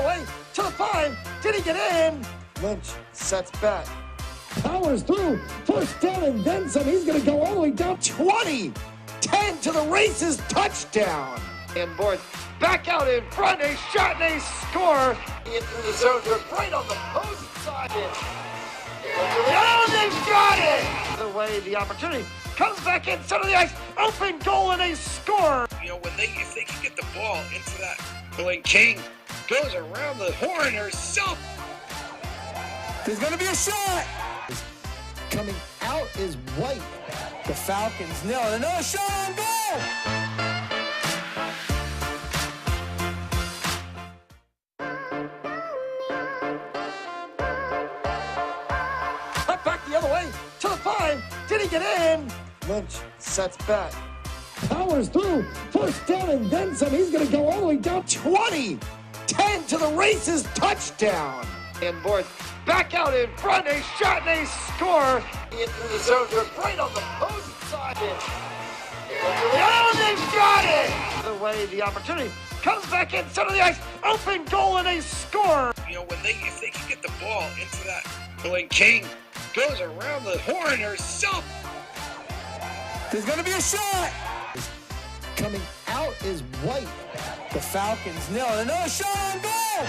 way to the 5. Did he get in? Lynch sets back. Powers through. First down and then some. He's going to go all the way down 20. 10 to the races. Touchdown. And boards back out in front. A shot and a score. Into the zone. They're right on the post side. Oh, they've got it. The way the opportunity comes back in center of the ice. Open goal and a score. You know, if they can get the ball into that, Billy King goes around the horn herself. There's going to be a shot. Coming out is White. The Falcons nail it. Another shot on goal. Cut back the other way to the 5. Did he get in? Lynch sets back. Powers through. First down and then some. He's going to go all the way down 20. 10 to the races. Touchdown. And boards back out in front. A shot and a score. Into the zone. They're right on the post side. Oh, they've got it. The way the opportunity comes back in center of the ice. Open goal and a score. You know, if they can get the ball into that, Billy King goes around the horn herself. There's going to be a shot. Coming out is White. The Falcons nail it. Another shot on goal.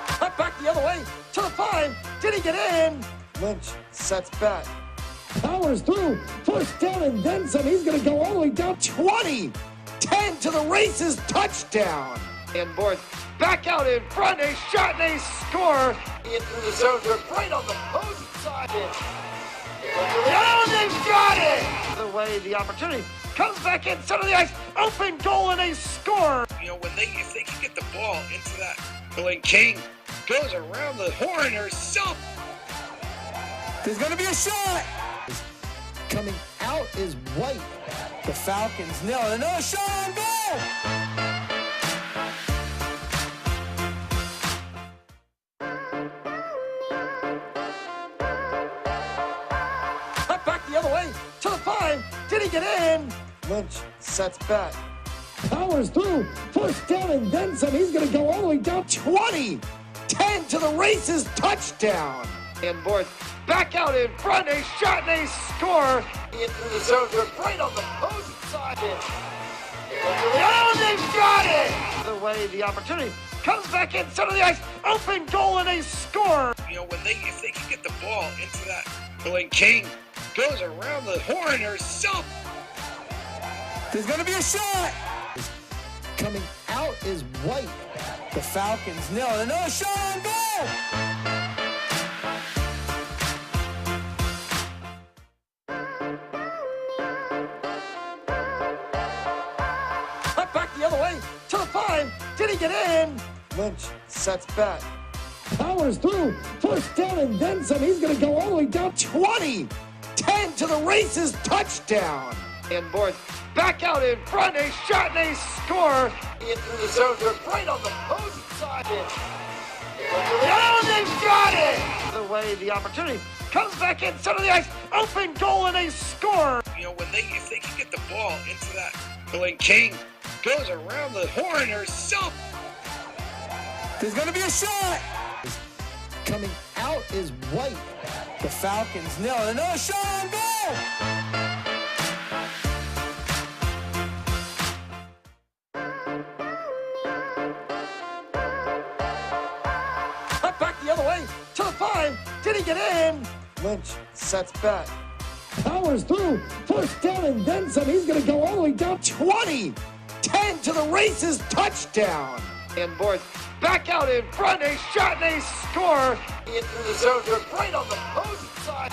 Cut back the other way to the 5. Did he get in? Lynch sets back. Powers through. First down and then some. He's going to go all the way down 20. 10 to the races. Touchdown. And boards back out in front. A shot and a score. Into the zone. They're right on the post side. Oh, they've got it. The way the opportunity comes back in center of the ice. Open goal and a score. You know, if they can get the ball into that, Billy King goes around the horn herself. There's going to be a shot. Coming out is White. The Falcons nail it. Another shot on goal. Cut back the other way to the 5. Did he get in? Lynch sets back. Powers through. First down and then some. He's going to go all the way down 20. 10 to the races. Touchdown. And boards back out in front. A shot and a score. Into the zone. They're right on the post side. Oh, they've got it. The way the opportunity comes back in center of the ice. Open goal and a score. You know, if they can get the ball into that, Billy King goes around the horn herself. There's going to be a shot. Coming out is White. The Falcons nail it. Another shot on goal. Cut back the other way to the 5. Did he get in? Lynch sets back. Powers through. First down and then some. He's going to go all the way down 20. 10 to the races. Touchdown. And boards back out in front. A shot and a score. Into the zone. They're right on the post side. Oh, they've got it. The way the opportunity comes back in center of the ice. Open goal and a score. You know, if they can get the ball into that, Billy King goes around the horn herself. There's going to be a shot. Coming out is White. The Falcons nail it. Another shot on goal. Cut back the other way to the 5. Did he get in? Lynch sets back. Powers through. First down and then some. He's going to go all the way down 20. 10 to the races. Touchdown. And boards back out in front. A shot and a score. Into the zone. They're right on the post side.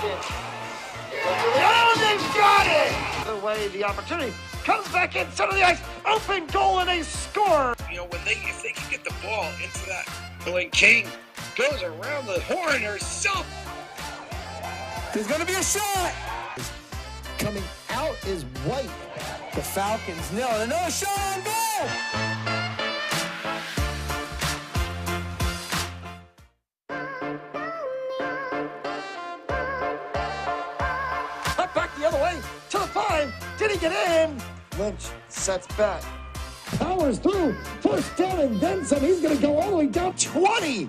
Oh, they've got it. The way the opportunity comes back in center of the ice. Open goal and a score. You know, if they can get the ball into that, Billy King goes around the horn herself. There's going to be a shot. Coming out is White. The Falcons nail it. Another shot on goal. Cut 5. Did he get in? Lynch sets back. Powers through. First down and then some. He's going to go all the way down 20.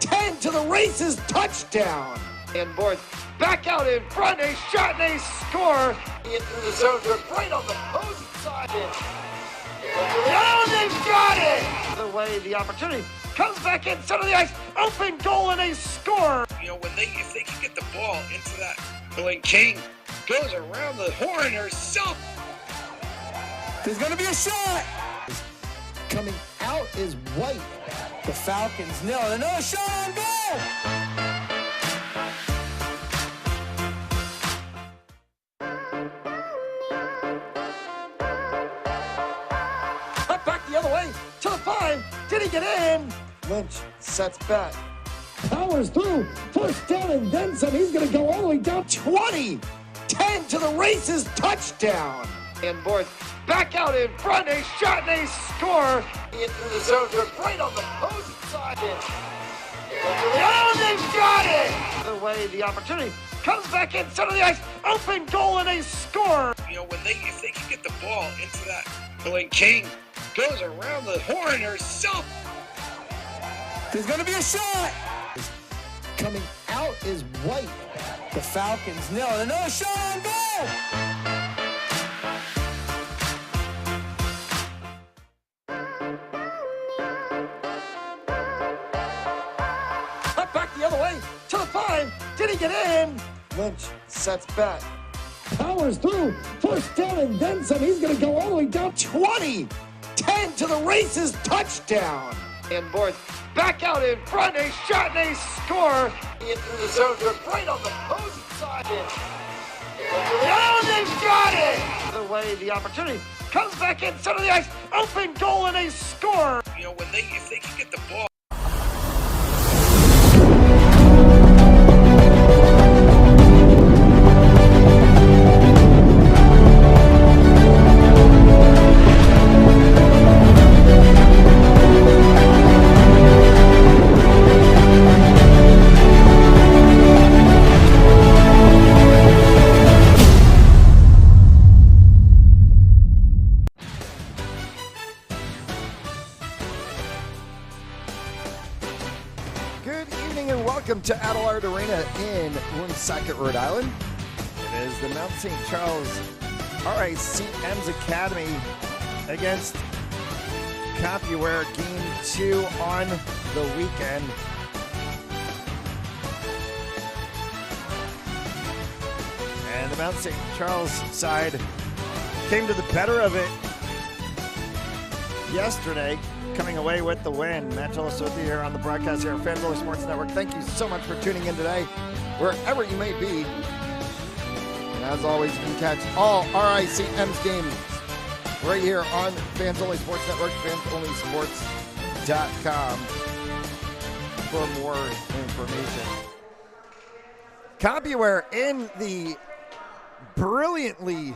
10 to the races. Touchdown. And Boards back out in front. A shot and a score. Into the zone. They're right on the opposing side. Oh, they've got it. The way the opportunity comes back in center of the ice. Open goal and a score. You know, if they can get the ball into that, when King goes around the horn herself. There's going to be a shot. Coming out is White. The Falcons nail it. Another shot on goal. Cut back the other way to the 5. Did he get in? Lynch sets back. Powers through. First down and then some. He's going to go all the way down 20. 10 to the races. Touchdown. And Boards back out in front. A shot and a score. Into the zone. They're right on the opposing side. Oh, they've got it. The way the opportunity comes back in center of the ice. Open goal and a score. You know, if they can get the ball into that, when King goes around the horn herself. There's going to be a shot. Coming out is White. The Falcons nail it. Another shot on goal. Cut back the other way to the 5. Did he get in? Lynch sets back. Powers through. First down and then some. He's going to go all the way down 20. 10 to the races. Touchdown. And Boards back out in front. A shot and a score. Into the zone. They're right on the opposing side. Oh, they've got it. The way the opportunity comes back in center of the ice. Open goal and a score. You know, if they can get the ball. Welcome to Adelaide Arena in Woonsocket, Rhode Island. It is the Mount St. Charles RICM's Academy against Compuware Game 2 on the weekend. And the Mount St. Charles side came to the better of it yesterday, coming away with the win. Matt Ellis with you here on the broadcast here at Fantasy Sports Network. Thank you so much for tuning in today, wherever you may be. And as always, you can catch all RICM's games right here on Fans Only Sports Network, fansonlysports.com for more information. Compuware in the brilliantly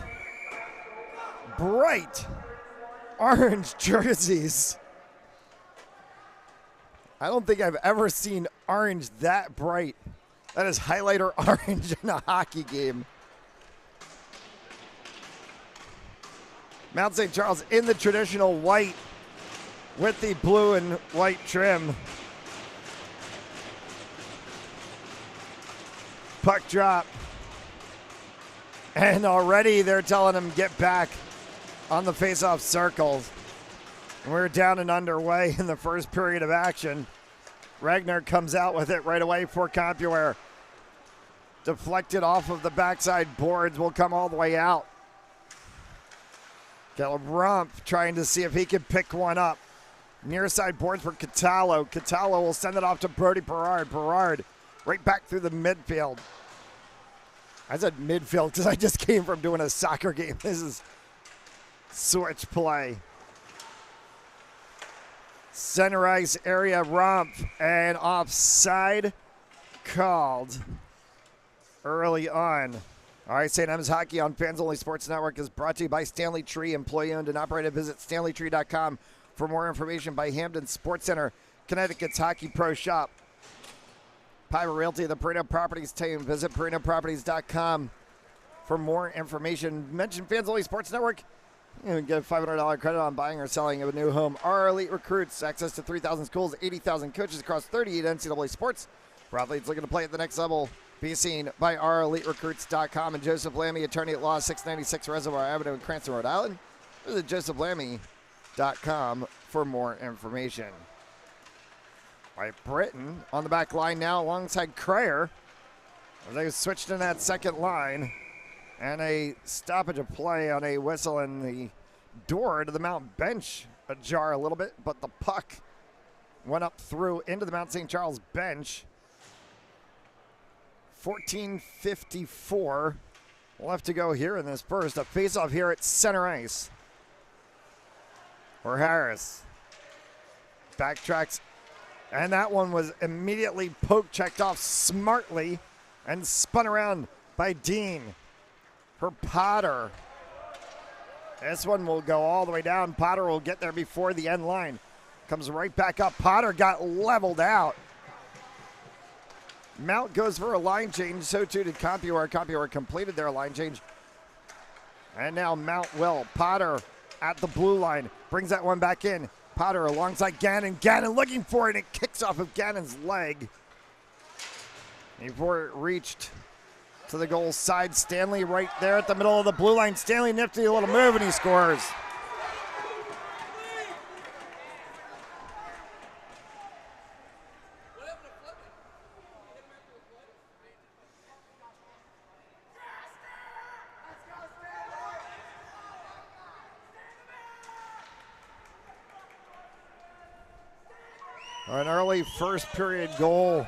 bright orange jerseys. I don't think I've ever seen orange that bright. That is highlighter orange in a hockey game. Mount St. Charles in the traditional white with the blue and white trim. Puck drop. And already they're telling him get back on the face-off circles. We're down and underway in the first period of action. Ragnar comes out with it right away for Compuware. Deflected off of the backside boards, will come all the way out. Caleb Rumpf trying to see if he can pick one up. Near side boards for Catallo. Catallo will send it off to Brody Berard. Berard right back through the midfield. I said midfield because I just came from doing a soccer game. This is switch play. Center ice area, Rumpf, and offside called early on. All right, St. M's Hockey on Fans Only Sports Network is brought to you by Stanley Tree, employee-owned and operated. Visit StanleyTree.com for more information. By Hamden Sports Center, Connecticut's Hockey Pro Shop. Piper Realty, the Perino Properties team. Visit PerinoProperties.com For more information, mention Fans Only Sports Network. You can get a $500 credit on buying or selling of a new home. Our elite recruits, access to 3,000 schools, 80,000 coaches across 38 NCAA sports. For athletes looking to play at the next level, be seen by OurEliteRecruits.com. And Joseph Lammy, attorney at law, 696 Reservoir Avenue in Cranston, Rhode Island. Visit JosephLammy.com for more information. All right, Britton on the back line now alongside Crayer. They switched in that second line. And a stoppage of play on a whistle, and the door to the Mount bench ajar a little bit, but the puck went up through into the Mount St. Charles bench. 14:54 left to go here in this first. A face-off here at center ice. Or Harris backtracks, and that one was immediately poke-checked off smartly and spun around by Dean. For Potter. This one will go all the way down. Potter will get there before the end line. Comes right back up. Potter got leveled out. Mount goes for a line change. So too did Compuware. Compuware completed their line change. And now Mount will. Potter at the blue line. Brings that one back in. Potter alongside Gannon. Gannon looking for it. And it kicks off of Gannon's leg. Before it reached to the goal side. Stanley right there at the middle of the blue line. Stanley nifty a little move, and he scores. An early first period goal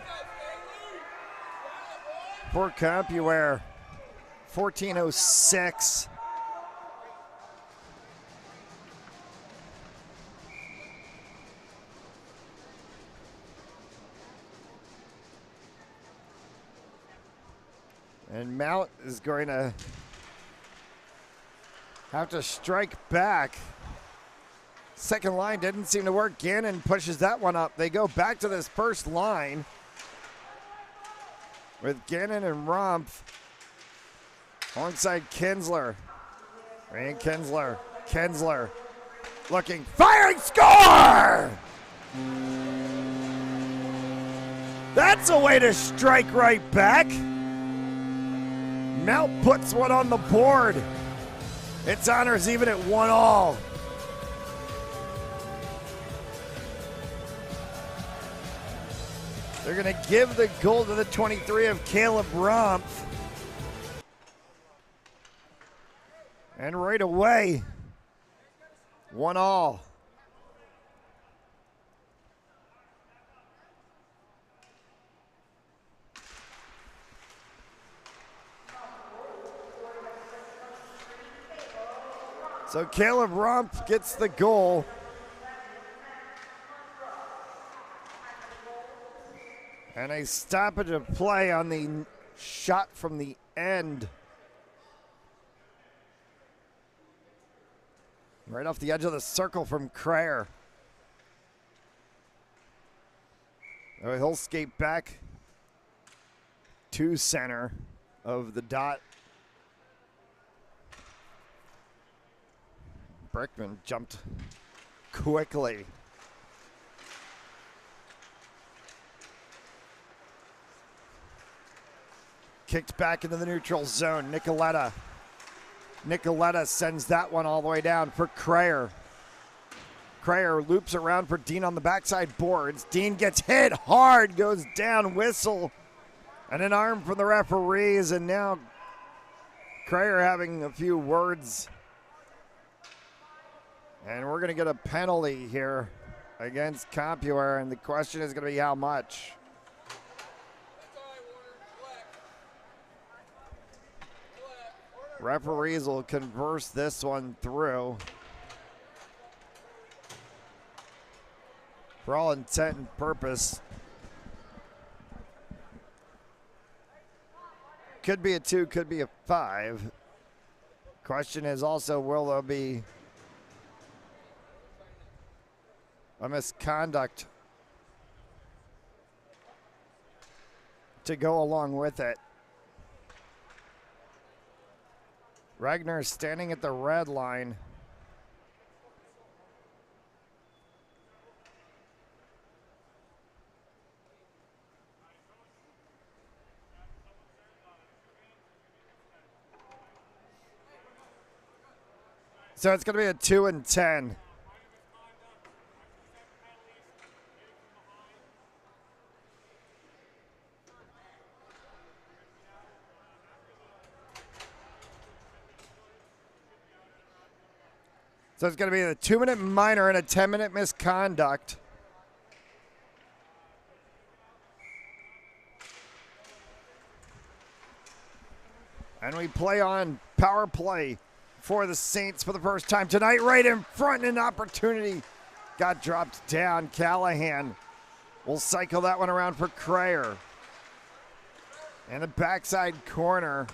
for Compuware. 14:06. And Mount is going to have to strike back. Second line didn't seem to work. Gannon pushes that one up. They go back to this first line with Gannon and Rumpf alongside Kinsler. And Kinsler looking, firing, score! That's a way to strike right back. Mount puts one on the board. It's honors even at 1-1. They're going to give the goal to the 23 of Caleb Rumpf. And right away, 1-1. So Caleb Rumpf gets the goal. And a stoppage of play on the shot from the end. Right off the edge of the circle from Crayer. He'll skate back to center of the dot. Brickman jumped quickly. Kicked back into the neutral zone. Nicoletta sends that one all the way down for Crayer. Crayer loops around for Dean on the backside boards. Dean gets hit hard, goes down, whistle, and an arm from the referees. And now Crayer having a few words. And we're going to get a penalty here against Compuware, and the question is going to be how much. Referees will converse this one through. For all intent and purpose. Could be a 2, could be a 5. Question is also, will there be a misconduct to go along with it? Ragnar standing at the red line. So it's going to be a 2 and 10. So it's going to be a 2-minute minor and a 10-minute misconduct. And we play on power play for the Saints for the first time tonight, right in front. An opportunity got dropped down. Callahan will cycle that one around for Crayer. And the backside corner,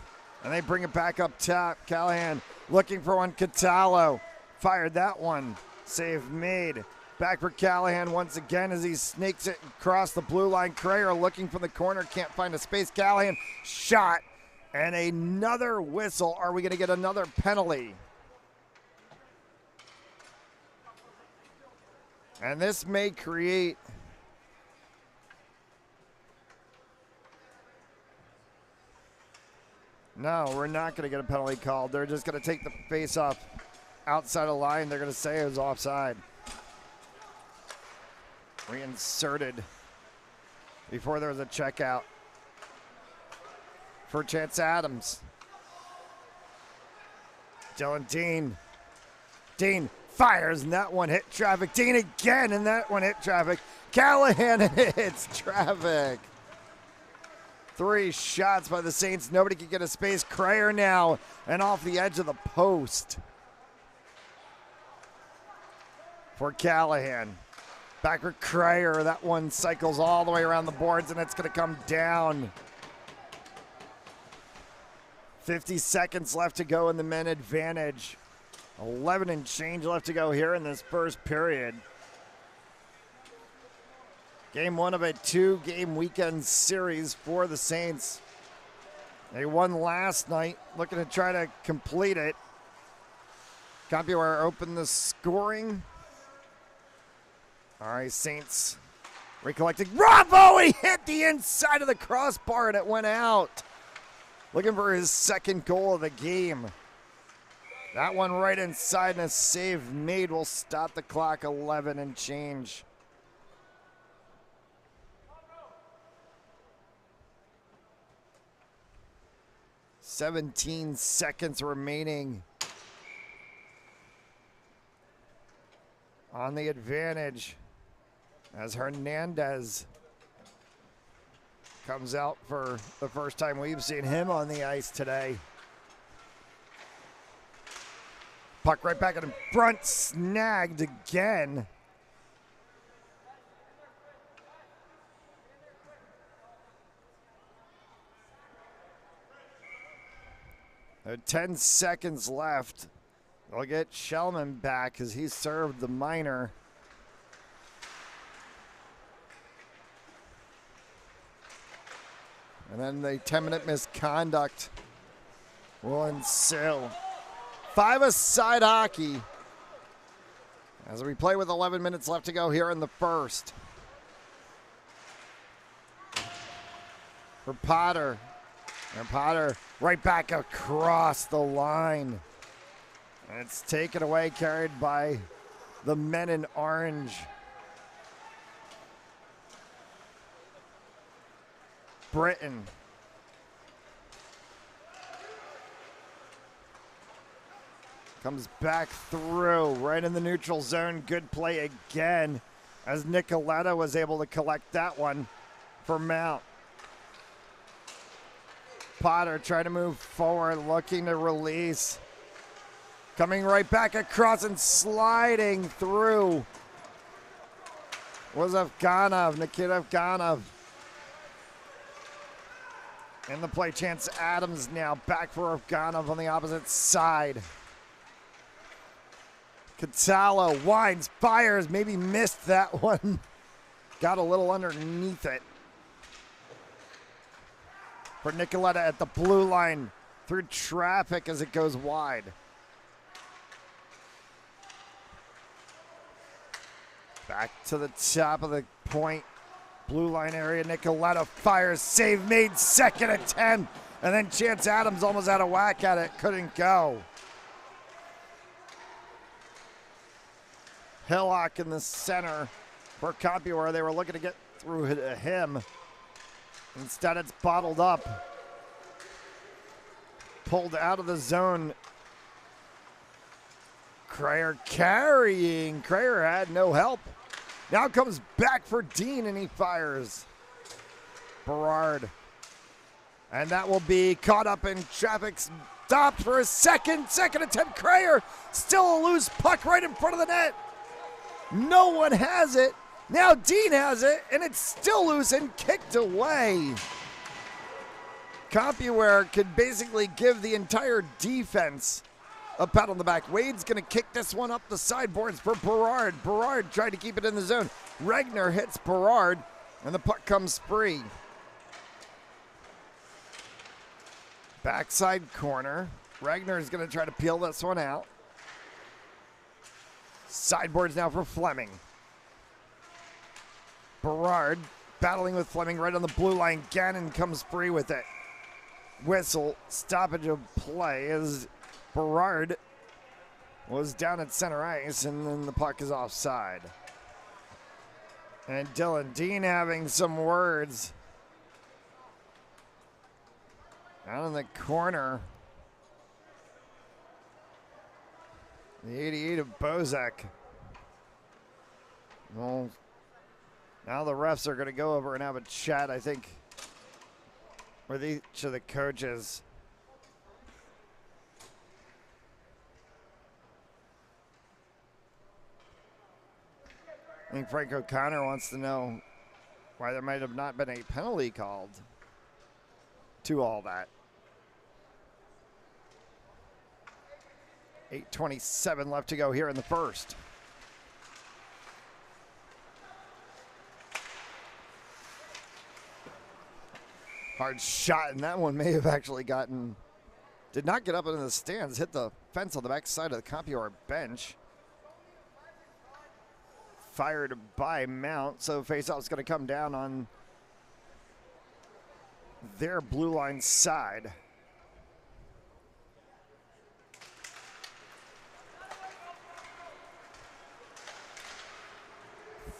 and they bring it back up top. Callahan looking for one. Catallo fired that one. Save made. Back for Callahan once again as he snakes it across the blue line. Crayer looking from the corner, can't find a space. Callahan shot. And another whistle. Are we going to get another penalty? And this may create no, we're not going to get a penalty called. They're just going to take the face off outside the line. They're going to say it was offside. Reinserted before there was a checkout for Chance Adams. Dylan Dean. Dean fires, and that one hit traffic. Dean again, and that one hit traffic. Callahan hits traffic. 3 shots by the Saints. Nobody can get a space. Crayer now, and off the edge of the post for Callahan. Back for Crayer. That one cycles all the way around the boards, and it's going to come down. 50 seconds left to go in the men advantage. 11 and change left to go here in this first period. Game 1 of a 2-game weekend series for the Saints. They won last night, looking to try to complete it. Compuware opened the scoring. All right, Saints recollecting. Bravo! He hit the inside of the crossbar and it went out. Looking for his second goal of the game. That one right inside, and a save made will stop the clock. 11 and change. "17 seconds remaining on the advantage as Hernandez comes out for the first time we've seen him on the ice today. Puck right back in front, snagged again. There are 10 seconds left. They'll get Shellman back as he served the minor. And then the 10-minute misconduct will ensue. 5-a-side hockey as we play with 11 minutes left to go here in the first. For Potter. And Potter right back across the line. And it's taken away, carried by the men in orange. Britton. Comes back through, right in the neutral zone. Good play again as Nicoletta was able to collect that one for Mount. Potter trying to move forward, looking to release. Coming right back across and sliding through was Afganov, Nikita Afganov. In the play, Chance Adams now back for Afganov on the opposite side. Catallo winds, fires, maybe missed that one. Got a little underneath it. For Nicoletta at the blue line. through traffic as it goes wide. Back to the top of the point. Blue line area. Nicoletta fires. Save made. Second attempt. And then Chance Adams almost had a whack at it. Couldn't go. Hillock in the center for Compuware. They were looking to get through him. Instead, it's bottled up. Pulled out of the zone. Crayer carrying. Crayer had no help. Now comes back for Dean, and he fires. Berard. And that will be caught up in traffic. Stopped for a second. Second attempt. Crayer. Still a loose puck right in front of the net. No one has it. Now Dean has it, and it's still loose and kicked away. Compuware could basically give the entire defense a pat on the back. Wade's going to kick this one up the sideboards for Berard. Berard tried to keep it in the zone. Regner hits Berard, and the puck comes free. Backside corner. Regner is going to try to peel this one out. Sideboards now for Fleming. Berard battling with Fleming right on the blue line. Gannon comes free with it. Whistle, stoppage of play as Berard was down at center ice, and then the puck is offside. And Dylan Dean having some words. Down in the corner. The 88 of Bozak. Well, now the refs are going to go over and have a chat, I think, with each of the coaches. I think Frank O'Connor wants to know why there might have not been a penalty called to all that. 8:27 left to go here in the first. Hard shot, and that one may have actually gotten, did not get up into the stands, hit the fence on the back side of the Compuware bench. Fired by Mount, so faceoff's going to come down on their blue line side.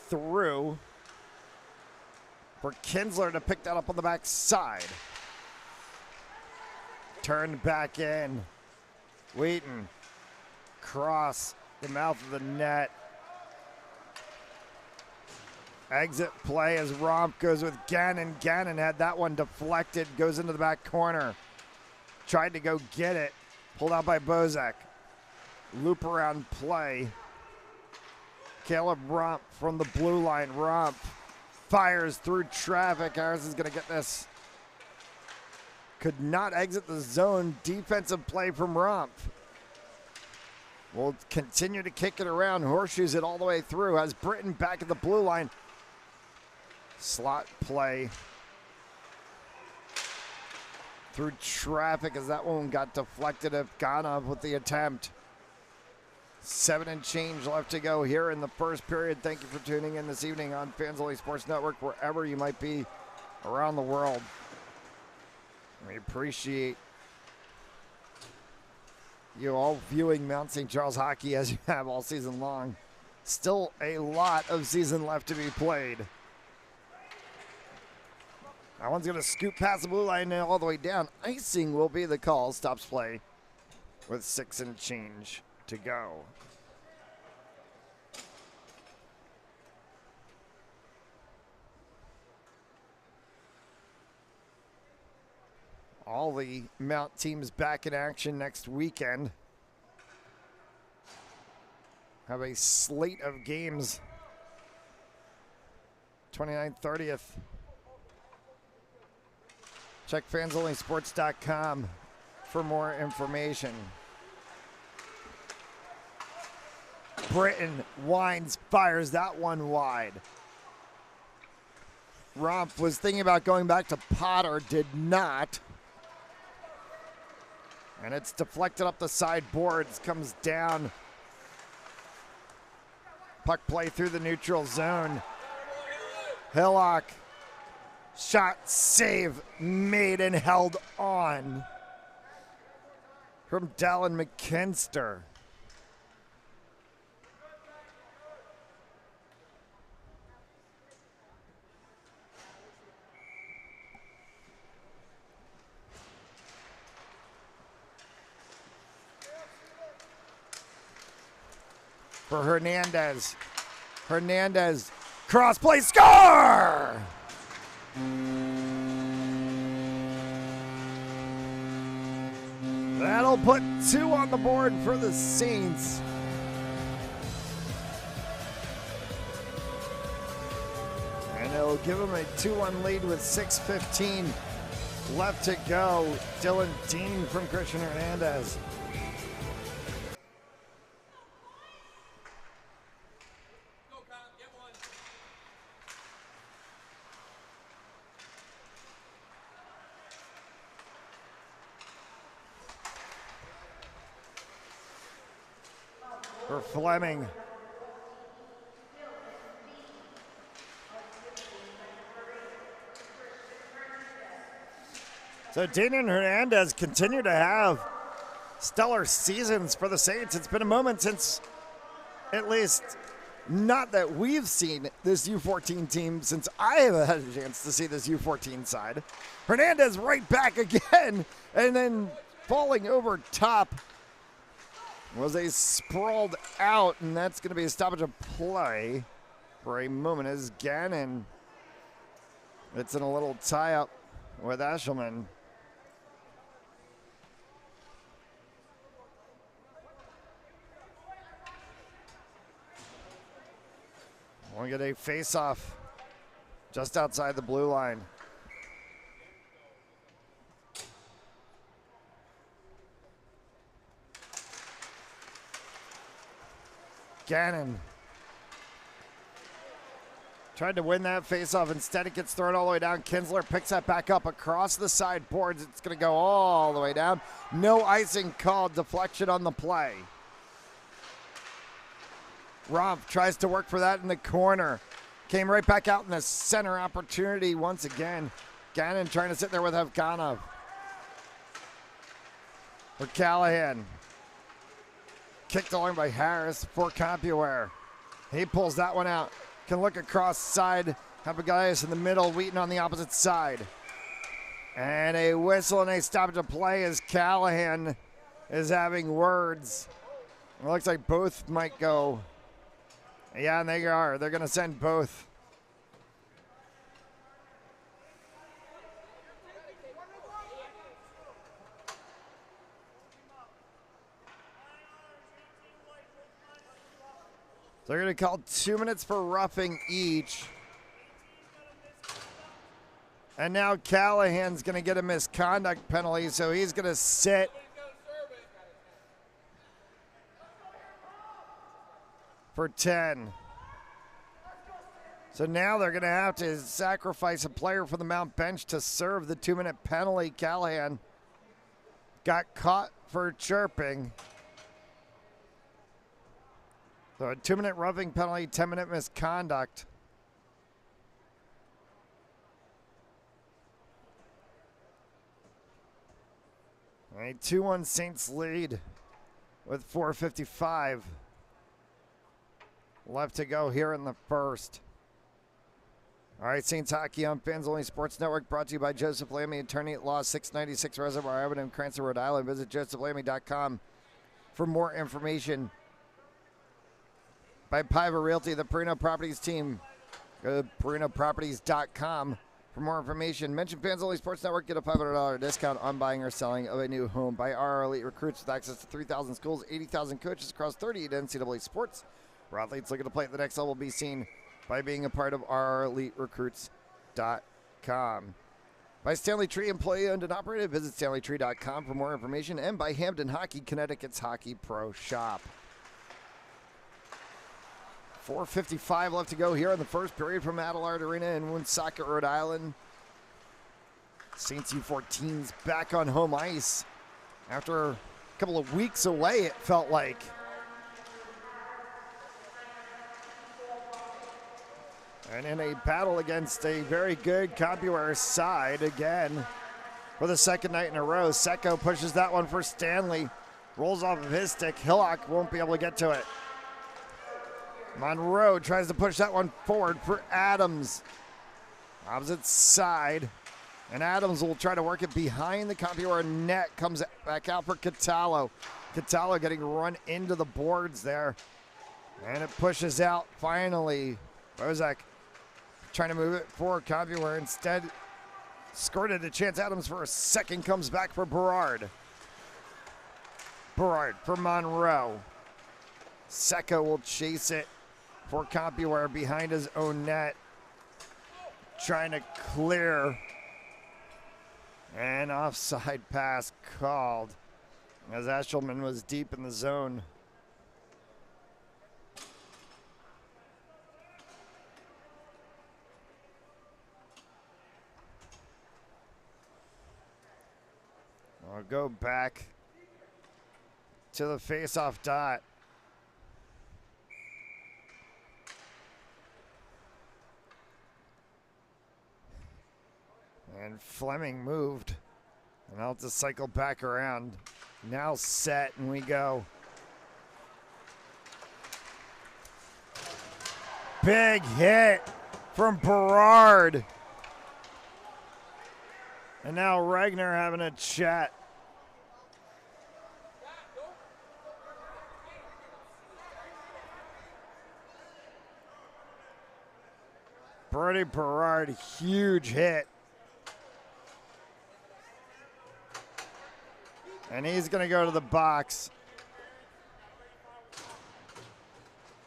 Through for Kinsler to pick that up on the back side. Turned back in. Wheaton. Cross the mouth of the net. Exit play as Romp goes with Gannon. Gannon had that one deflected. Goes into the back corner. Tried to go get it. Pulled out by Bozak. Loop around play. Caleb Romp from the blue line. Romp fires through traffic. Harris is going to get this. Could not exit the zone. Defensive play from Romp. Will continue to kick it around. Horseshoes it all the way through. Has Britton back at the blue line. Slot play through traffic as that one got deflected. Afganov with the attempt. 7 and change left to go here in the first period. Thank you for tuning in this evening on Fans Only Sports Network, wherever you might be around the world. We appreciate you all viewing Mount St. Charles hockey as you have all season long. Still a lot of season left to be played. That one's going to scoop past the blue line and all the way down. Icing will be the call. Stops play with 6 and change to go. All the Mount teams back in action next weekend. Have a slate of games. 29th, 30th. Check fansonlysports.com for more information. Britton winds, fires that one wide. Romp was thinking about going back to Potter, did not. And it's deflected up the side boards, comes down. Puck play through the neutral zone. Hillock. Shot, save, made and held on from Dallin McKinster. For Hernandez. Hernandez, cross play, score! That'll put 2 on the board for the Saints. And it'll give them a 2-1 lead with 6:15 left to go. Dylan Dean from Christian Hernandez. For Fleming. So Dean and Hernandez continue to have stellar seasons for the Saints. It's been a moment since, at least not that we've seen this U14 team, since I have had a chance to see this U14 side. Hernandez right back again, and then falling over top was a sprawled out, and that's going to be a stoppage of play for a moment as Gannon. It's in a little tie-up with Eshelman. We'll get a face-off just outside the blue line. Gannon tried to win that faceoff. Instead, it gets thrown all the way down. Kinsler picks that back up across the side boards. It's going to go all the way down. No icing called. Deflection on the play. Rumpf tries to work for that in the corner. Came right back out in the center opportunity once again. Gannon trying to sit there with Evganov. For Callahan. Kicked along by Harris for Compuware. He pulls that one out. Can look across side. Papagaius in the middle. Wheaton on the opposite side. And a whistle and a stoppage of play as Callahan is having words. It looks like both might go. Yeah, and they are. They're going to send both. They're going to call 2 minutes for roughing each. And now Callahan's going to get a misconduct penalty, so he's going to sit. For 10. So now they're going to have to sacrifice a player for the Mount bench to serve the 2-minute penalty. Callahan got caught for chirping. So a 2-minute roughing penalty, 10-minute misconduct. A 2-1 Saints lead with 4:55 left to go here in the first. All right, Saints Hockey on Fans Only Sports Network, brought to you by Joseph Lamy, attorney at law, 696 Reservoir Avenue in Cranston, Rhode Island. Visit josephlamy.com for more information. By Piva Realty, the Perino Properties team. Go to perinoproperties.com for more information. Mention Fans Only Sports Network, get a $500 discount on buying or selling of a new home. By our elite recruits with access to 3,000 schools, 80,000 coaches across 38 NCAA sports. For athletes looking to play at the next level, be seen by being a part of RREliteRecruits.com. By Stanley Tree, employee owned and operated. Visit StanleyTree.com for more information. And by Hampden Hockey, Connecticut's Hockey Pro Shop. 4:55 left to go here in the first period from Adelaide Arena in Woonsocket, Rhode Island. Saints U14's back on home ice. after a couple of weeks away, it felt like. And in a battle against a very good Compuware side again for the second night in a row. Secco pushes that one for Stanley. Rolls off of his stick. Hillock won't be able to get to it. Monroe tries to push that one forward for Adams. Opposite side. And Adams will try to work it behind the Compuware net. Comes back out for Catallo. Catallo getting run into the boards there. And it pushes out finally. Bozak trying to move it for Compuware. Instead, squirted to Chance Adams for a second. Comes back for Berard. Berard for Monroe. Secco will chase it for Compuware behind his own net. Trying to clear. And offside pass called as Eshelman was deep in the zone. I'll go back to the face-off dot. And Fleming moved. And I'll just cycle back around. Now set, and we go. Big hit from Berard. And now Regner having a chat. Brody Berard, huge hit. And he's going to go to the box.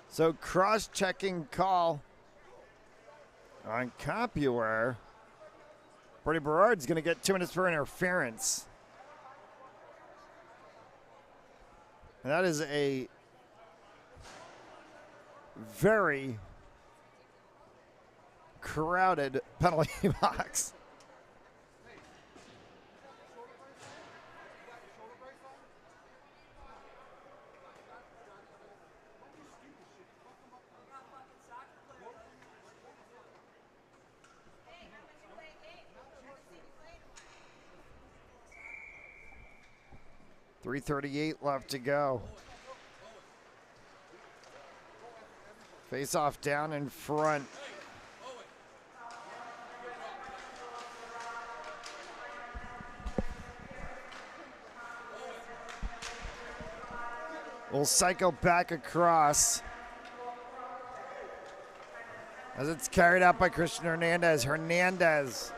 So cross-checking call on Compuware. Brody Berard's going to get 2 minutes for interference. And that is a very crowded penalty box. .338 left to go. Face off down in front. We'll cycle back across as it's carried out by Christian Hernandez. Hernandez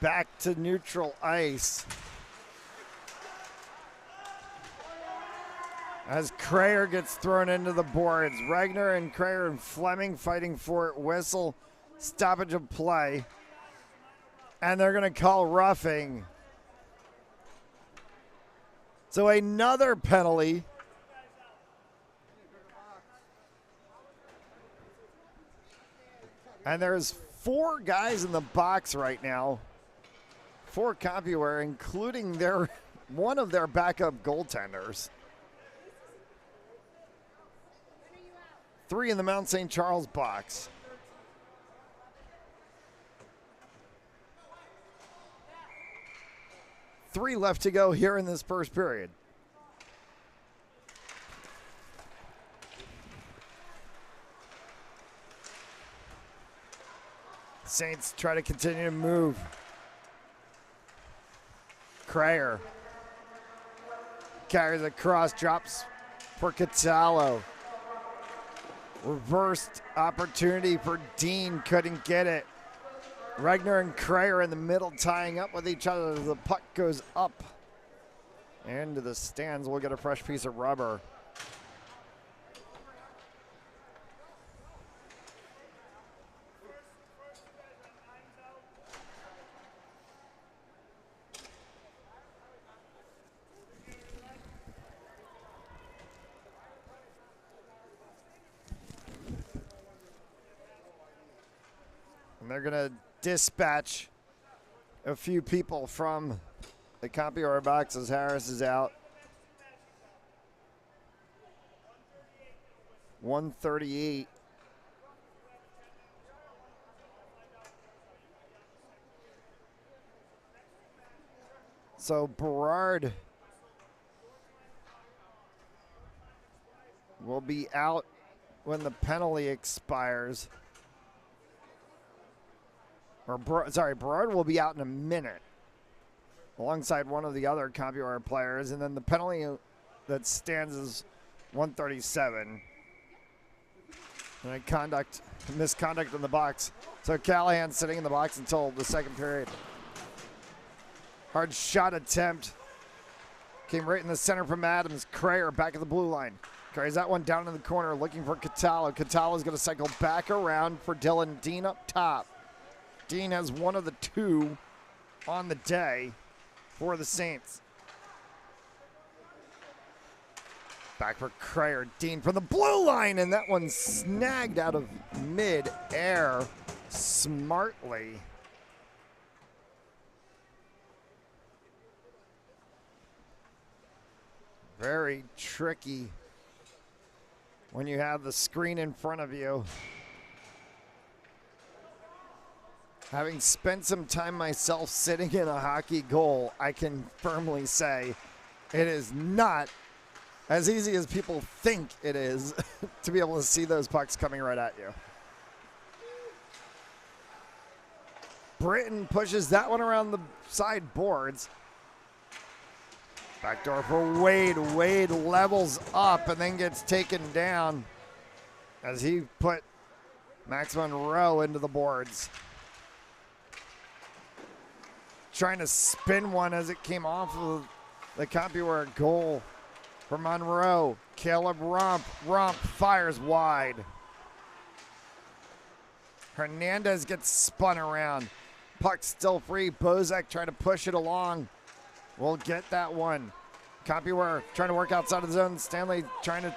back to neutral ice as Crayer gets thrown into the boards. Regner and Crayer and Fleming fighting for it. Whistle, stoppage of play, and they're going to call roughing. So another penalty. And there's 4 guys in the box right now for Compuware, including one of their backup goaltenders. 3 in the Mount St. Charles box. Three left to go here in this first period. Saints try to continue to move. Crayer carries across, drops for Catallo. Reversed opportunity for Dean, couldn't get it. Regner and Crayer in the middle tying up with each other. The puck goes up into the stands. We'll get a fresh piece of rubber. And they're going to dispatch a few people from the Compuware boxes. Harris is out. 138. So Berard will be out when the penalty expires. Berard will be out in a minute alongside one of the other Compuware players, and then the penalty that stands is 137. And misconduct in the box. So Callahan sitting in the box until the second period. Hard shot attempt. Came right in the center from Adams. Crayer back at the blue line. Carries that one down in the corner looking for Catallo. Catallo's going to cycle back around for Dylan. Dean up top. Dean has one of the two on the day for the Saints. Back for Crayer. Dean from the blue line, and that one snagged out of mid-air smartly. Very tricky when you have the screen in front of you. Having spent some time myself sitting in a hockey goal, I can firmly say it is not as easy as people think it is to be able to see those pucks coming right at you. Britton pushes that one around the side boards. Backdoor for Wade. Wade levels up and then gets taken down as he put Max Monroe into the boards. Trying to spin one as it came off of the Compuware goal for Monroe. Caleb Rump. Rump fires wide. Hernandez gets spun around. Puck still free. Bozak trying to push it along. We'll get that one. Compuware trying to work outside of the zone. Stanley trying to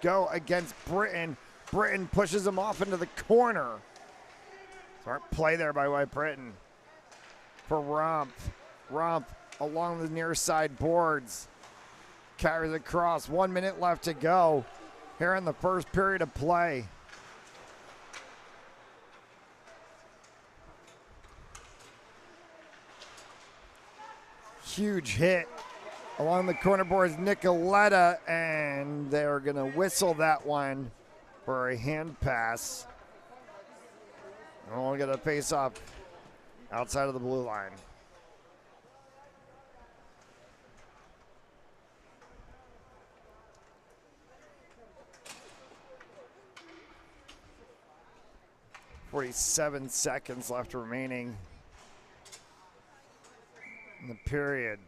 go against Britton. Britton pushes him off into the corner. Smart play there by White Britton. For Rump. Rump along the near side boards. Carries across. 1 minute left to go here in the first period of play. Huge hit along the corner boards, Nicoletta, and they're going to whistle that one for a hand pass. And we'll get a face off outside of the blue line. .47 seconds left remaining in the period.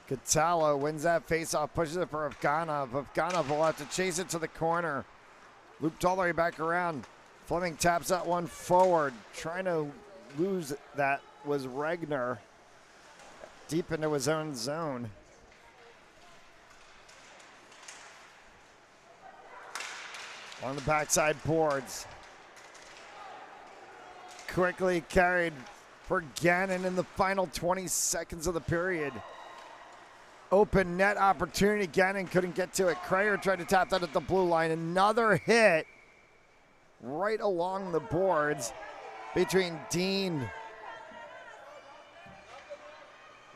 Catallo wins that faceoff, pushes it for Afganov. Afganov will have to chase it to the corner. Looped all the way back around. Fleming taps that one forward. Trying to lose that was Regner. Deep into his own zone. On the backside boards. Quickly carried for Gannon in the final 20 seconds of the period. Open net opportunity. Gannon couldn't get to it. Crayer tried to tap that at the blue line. Another hit right along the boards between Dean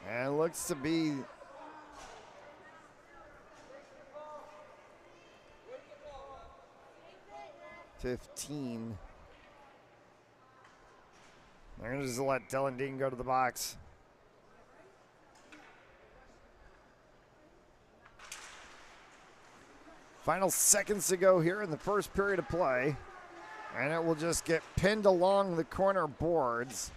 and it looks to be .15. They're going to just let Dylan Dean go to the box. Final seconds to go here in the first period of play. And it will just get pinned along the corner boards.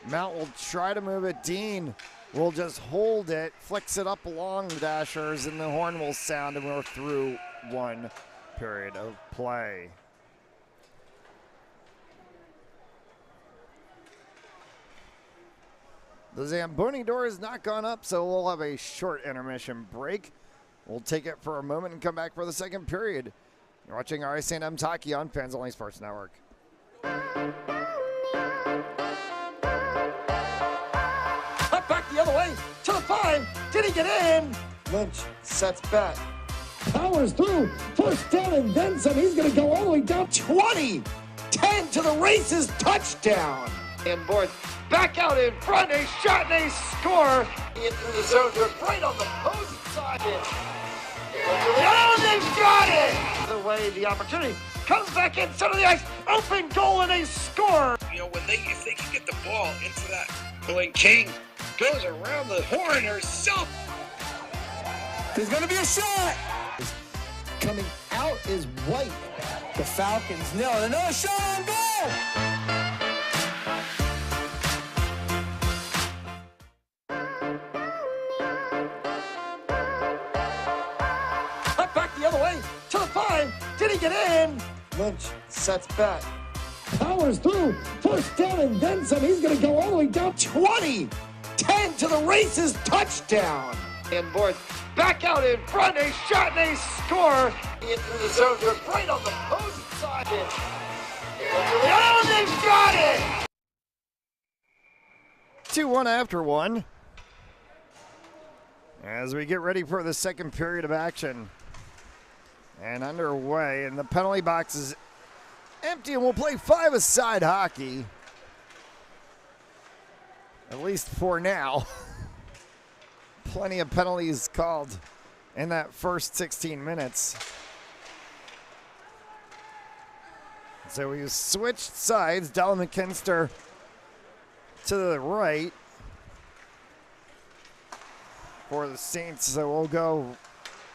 Mount will try to move it. Dean will just hold it, flicks it up along the dashers, and the horn will sound, and we're through one period of play. The Zamboni door has not gone up, so we'll have a short intermission break. We'll take it for a moment and come back for the second period. You're watching RA St. M's Hockey on Fans Only Sports Network. Cut back the other way to the 5. Did he get in? Lynch sets back. Powers through. First down and then some. He's going to go all the way down 20. 10 to the races. Touchdown. And boards back out in front. A shot and a score. Into the zone. They're right on the opposing side. Oh, they've got it. The way the opportunity comes back in center of the ice. Open goal and a score. You know, if they can get the ball into that, when King goes around the horn herself. There's going to be a shot. Coming out is White. The Falcons nail it. Another shot on goal. Cut back the other way to the 5. Did he get in? Lynch sets back. Powers through. First down and then some. He's going to go all the way down 20. 10 to the races. Touchdown. And boards back out in front. A shot and a score. Into the zone. They're right on the opposing side. Oh, they've got it. 2-1 after one. As we get ready for the second period of action. And underway, and the penalty box is empty, and we'll play 5-a-side hockey. At least for now. Plenty of penalties called in that first 16 minutes. So we switched sides. Dallin McKinster to the right for the Saints. So we'll go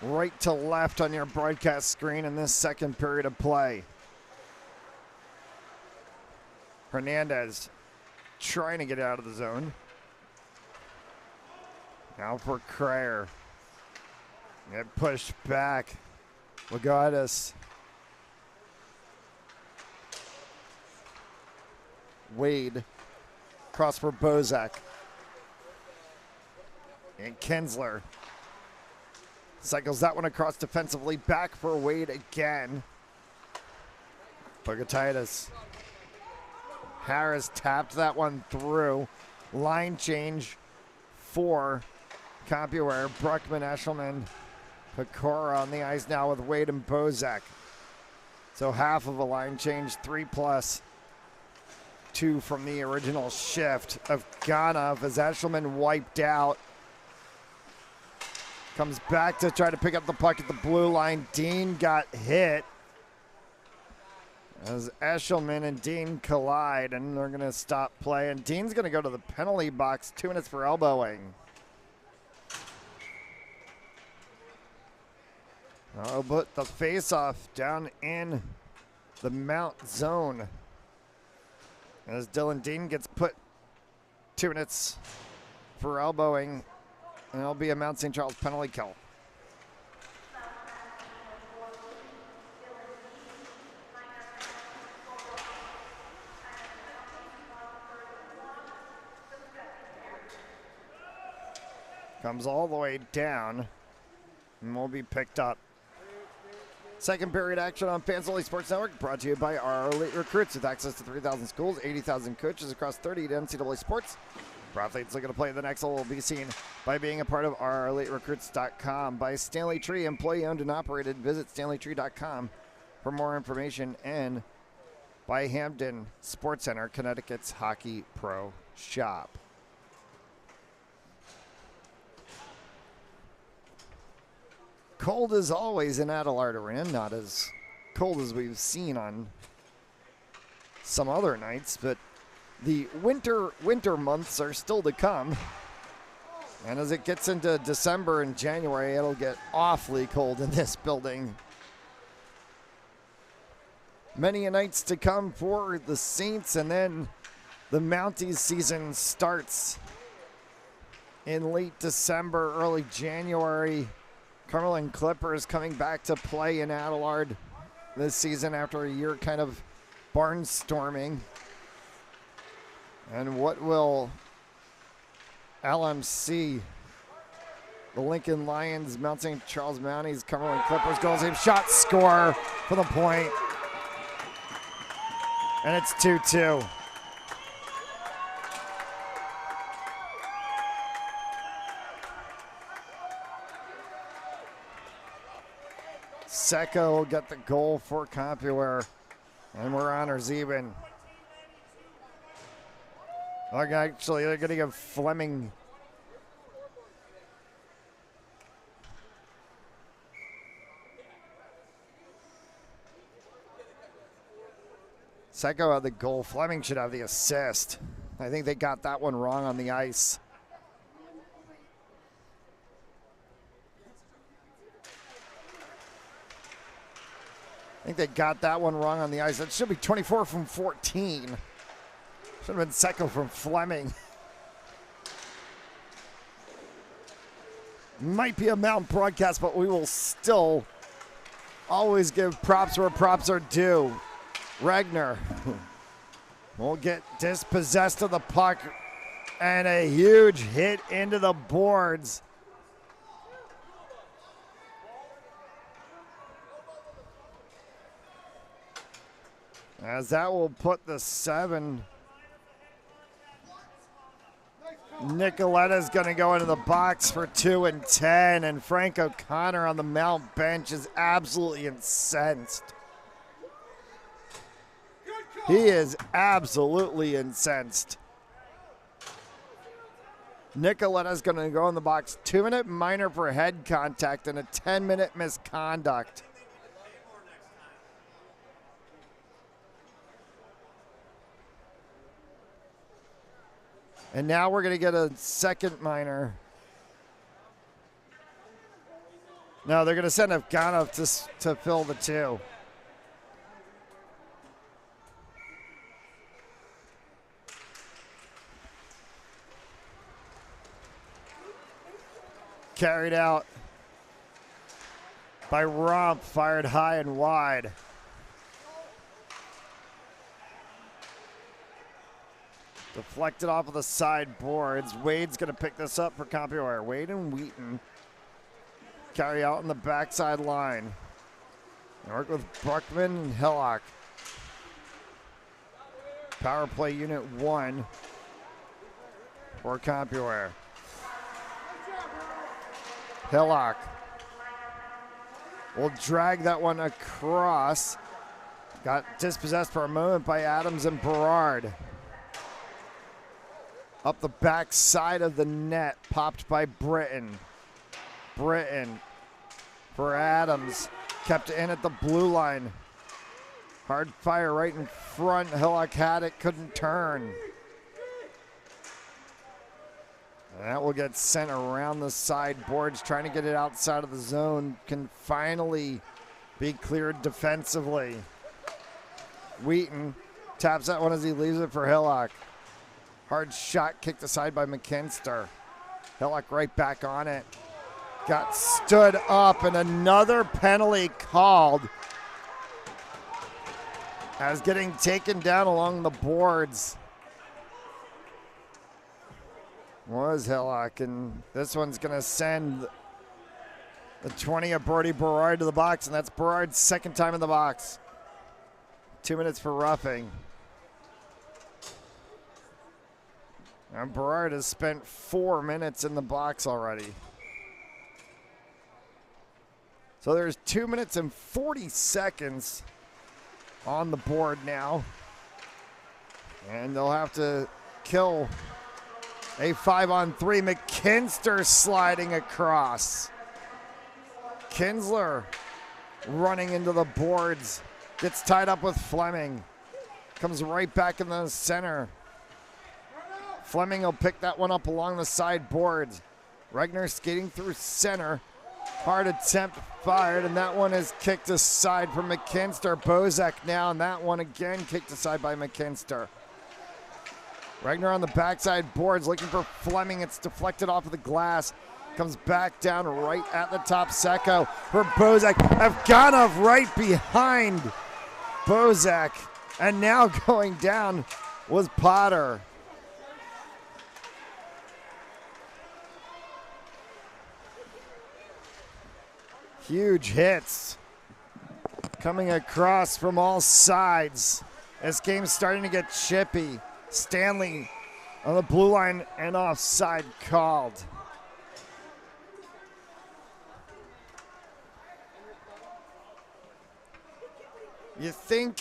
right to left on your broadcast screen in this second period of play. Hernandez trying to get out of the zone. Now for Cryer. Get pushed back. Lagadas. Wade. Cross for Bozak. And Kinsler. Cycles that one across defensively. Back for Wade again. Bogatitis. Harris tapped that one through. Line change for Compuware. Bruckman, Eshelman, Pecora on the ice now with Wade and Bozak. So half of a line change, 3+. 2 from the original shift of Ganov as Eshelman wiped out. Comes back to try to pick up the puck at the blue line. Dean got hit as Eshelman and Dean collide, and they're going to stop play. And Dean's going to go to the penalty box. 2 minutes for elbowing. Oh, but the face-off down in the Mount zone as Dylan Dean gets put 2 minutes for elbowing, and it'll be a Mount St. Charles penalty kill. Comes all the way down and will be picked up. Second period action on Fans Only Sports Network, brought to you by our elite recruits with access to 3,000 schools, 80,000 coaches across 30 NCAA sports. For athletes looking to play at the next level will be seen by being a part of our eliterecruits.com. By Stanley Tree, employee owned and operated. Visit stanleytree.com for more information. And by Hampden Sports Center, Connecticut's Hockey Pro Shop. Cold as always in Adelard Arena, not as cold as we've seen on some other nights, but the winter months are still to come. And as it gets into December and January, it'll get awfully cold in this building. Many nights to come for the Saints, and then the Mounties season starts in late December, early January. Cumberland Clippers coming back to play in Adelard this season after a year kind of barnstorming. And what will LMC, the Lincoln Lions, Mount St. Charles Mounties, Cumberland Clippers, goal save, shot, score for the point. And it's 2-2. Secco will get the goal for Compuware. And we're honors even. Actually, they're going to give Fleming. Secco had the goal. Fleming should have the assist. I think they got that one wrong on the ice. I think they got that one wrong on the ice. It should be 24 from 14. Should have been Secco from Fleming. Might be a mountain broadcast, but we will still always give props where props are due. Regner will get dispossessed of the puck, and a huge hit into the boards. As that will put the 7. Nicoletta's going to go into the box for 2 and 10, and Frank O'Connor on the Mount bench is absolutely incensed. He is absolutely incensed. Nicoletta's going to go in the box. 2-minute minor for head contact and a 10-minute misconduct. And now we're going to get a second minor. No, they're going to send Afganov to fill the 2. Carried out by Romp, fired high and wide. Deflected off of the sideboards. Wade's going to pick this up for Compuware. Wade and Wheaton carry out on the backside line. They work with Bruckman and Hillock. Power play unit 1 for Compuware. Hillock will drag that one across. Got dispossessed for a moment by Adams and Berard. Up the back side of the net, popped by Britton. Britton for Adams, kept in at the blue line. Hard fire right in front. Hillock had it, couldn't turn. And that will get sent around the sideboards, trying to get it outside of the zone. Can finally be cleared defensively. Wheaton taps that one as he leaves it for Hillock. Hard shot kicked aside by McKinster. Hillock right back on it. Got stood up, and another penalty called as getting taken down along the boards was Hillock, and this one's going to send the 20 of Brody Berard to the box, and that's Berard's second time in the box. 2 minutes for roughing. And Berard has spent 4 minutes in the box already. So there's 2 minutes and 40 seconds on the board now. And they'll have to kill a 5-on-3. McKinster sliding across. Kinsler running into the boards. Gets tied up with Fleming. Comes right back in the center. Fleming will pick that one up along the sideboards. Regner skating through center. Hard attempt fired, and that one is kicked aside from McKinster. Bozak now, and that one again kicked aside by McKinster. Regner on the backside boards looking for Fleming. It's deflected off of the glass. Comes back down right at the top. Secco for Bozak. Afganov right behind Bozak. And now going down was Potter. Huge hits coming across from all sides This game's starting to get chippy. Stanley on the blue line and offside called. You think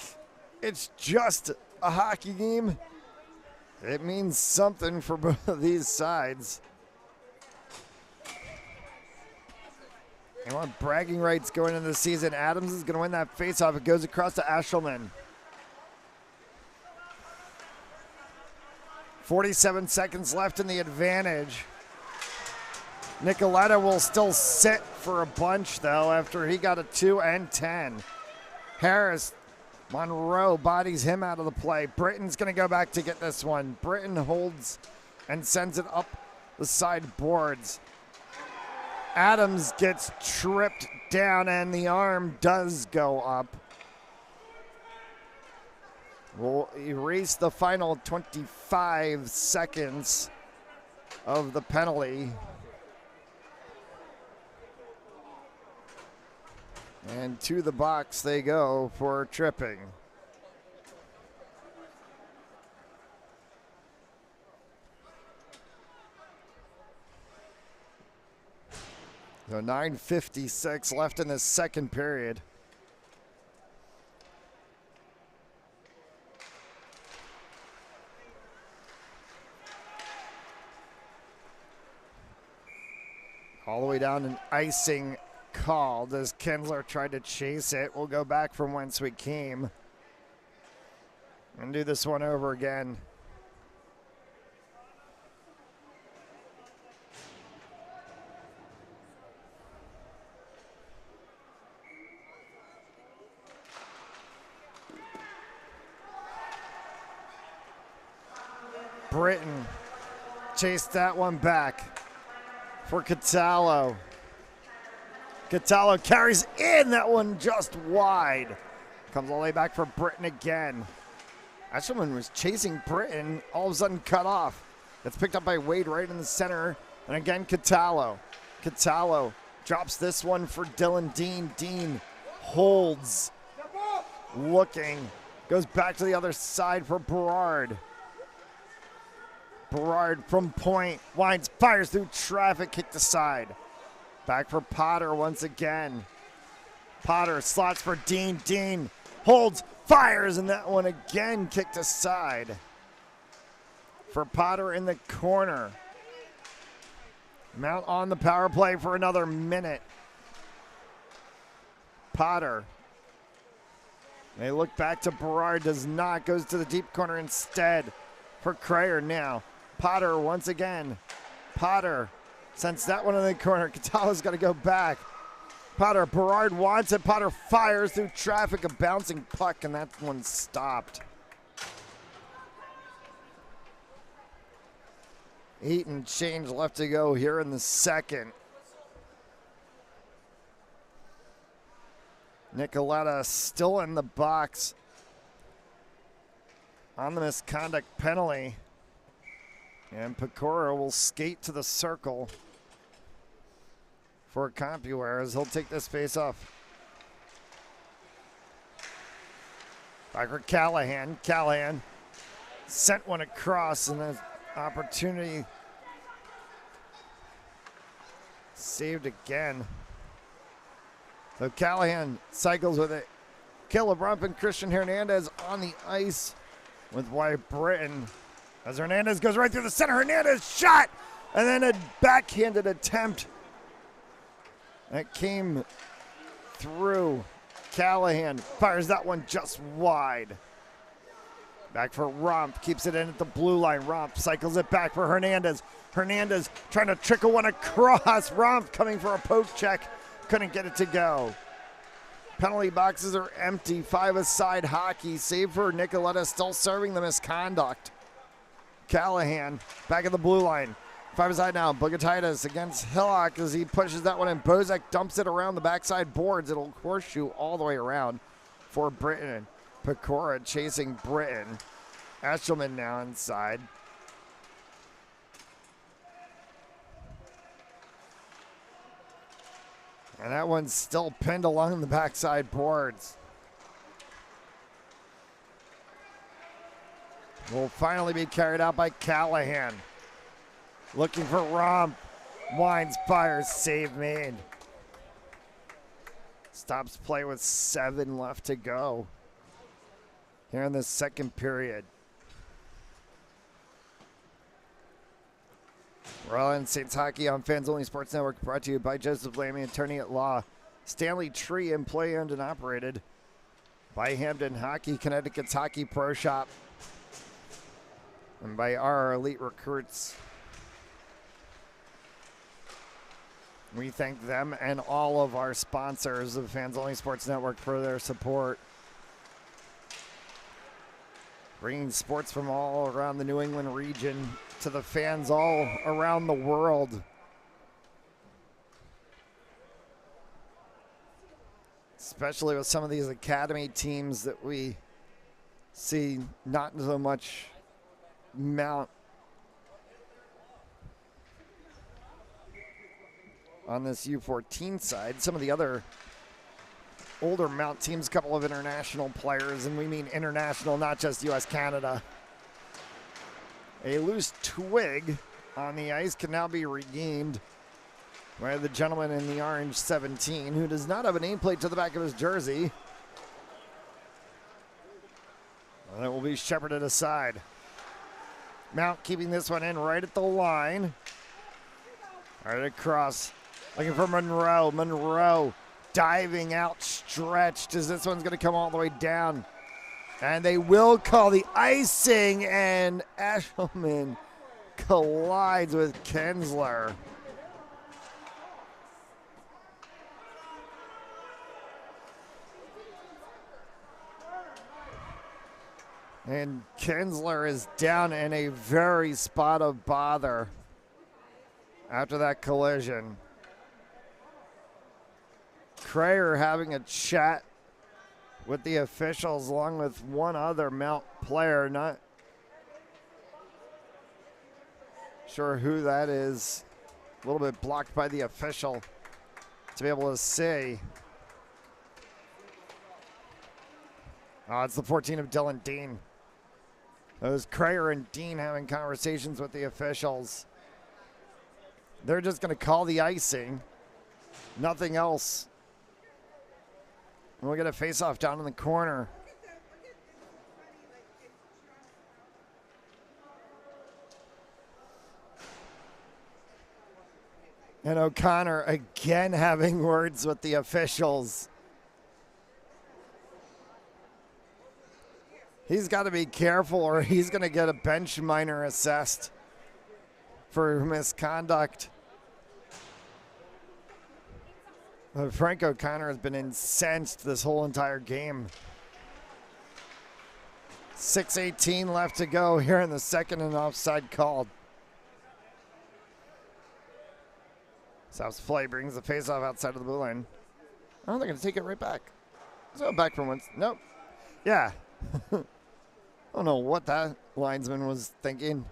it's just a hockey game? It means something for both of these sides. They want bragging rights going into the season. Adams is going to win that faceoff. It goes across to Eshelman. 47 seconds left in the advantage. Nicoletta will still sit for a bunch, though, after he got a 2 and 10. Harris, Monroe bodies him out of the play. Britton's going to go back to get this one. Britton holds and sends it up the side boards. Adams gets tripped down, and the arm does go up. We'll erase the final 25 seconds of the penalty. And to the box they go for tripping. So 9:56 left in the second period. All the way down an icing called as Kinsler tried to chase it. We'll go back from whence we came and do this one over again. Britton chased that one back for Catallo. Catallo carries in that one just wide. Comes all the way back for Britton again. Eshelman was chasing Britton, all of a sudden cut off. It's picked up by Wade right in the center. And again, Catallo. Catallo drops this one for Dylan Dean. Dean holds, looking, goes back to the other side for Berard. Berard from point, winds, fires through traffic, kicked aside. Back for Potter once again. Potter slots for Dean. Dean holds, fires, and that one again kicked aside. For Potter in the corner. Mount on the power play for another minute. Potter. They look back to Berard, does not, goes to the deep corner instead for Crayer now. Potter once again. Potter sends that one in the corner. Catallo's got to go back. Potter, Berard wants it. Potter fires through traffic, a bouncing puck, and that one stopped. 8 and change left to go here in the second. Nicoletta still in the box on the misconduct penalty. And Pecora will skate to the circle for Compuware as he'll take this face off. Back for Callahan. Callahan sent one across, and an opportunity saved again. So Callahan cycles with it. Caleb Rump and Christian Hernandez on the ice with Wyatt Britton. As Hernandez goes right through the center, Hernandez shot, and then a backhanded attempt that came through. Callahan fires that one just wide. Back for Rump, keeps it in at the blue line. Rump cycles it back for Hernandez. Hernandez trying to trickle one across. Rump coming for a poke check, couldn't get it to go. Penalty boxes are empty, 5-a-side hockey, save for Nicoletta still serving the misconduct. Callahan back at the blue line. 5-a-side now. Bugatitis against Hillock as he pushes that one in. Bozak dumps it around the backside boards. It'll horseshoe all the way around for Britton. Pecora chasing Britton. Eshelman now inside. And that one's still pinned along the backside boards. will finally be carried out by Callahan. Looking for Romp. Winds, fires, save made. Stops play with 7 left to go here in the second period. Roland Saints Hockey on Fans Only Sports Network, brought to you by Joseph Lamy, attorney at law. Stanley Tree, employee owned and operated by Hamden Hockey, Connecticut's Hockey Pro Shop, and by our elite recruits. We thank them and all of our sponsors of Fans Only Sports Network for their support. Bringing sports from all around the New England region to the fans all around the world. Especially with some of these academy teams that we see not so much mount on this U14 side. Some of the other older mount teams, a couple of international players, and we mean international, not just U.S., Canada. A loose twig on the ice can now be regained by the gentleman in the orange 17, who does not have a nameplate to the back of his jersey. And it will be shepherded aside. Mount keeping this one in right at the line. Right across, looking for Monroe. Monroe diving out, stretched, as this one's going to come all the way down. And they will call the icing, and Eshelman collides with Kinsler. And Kinsler is down in a very spot of bother after that collision. Crayer having a chat with the officials along with one other Mount player. Not sure who that is. A little bit blocked by the official to be able to see. Oh, it's the 14 of Dylan Dean. It was Crayer and Dean having conversations with the officials. They're just going to call the icing. Nothing else. And we'll get a face-off down in the corner. And O'Connor again having words with the officials. He's got to be careful or he's going to get a bench minor assessed for misconduct. Frank O'Connor has been incensed this whole entire game. 6:18 left to go here in the second, and offside called. South's play brings the faceoff outside of the blue line. Oh, they're going to take it right back. So back from once. Nope. Yeah. I don't know what that linesman was thinking.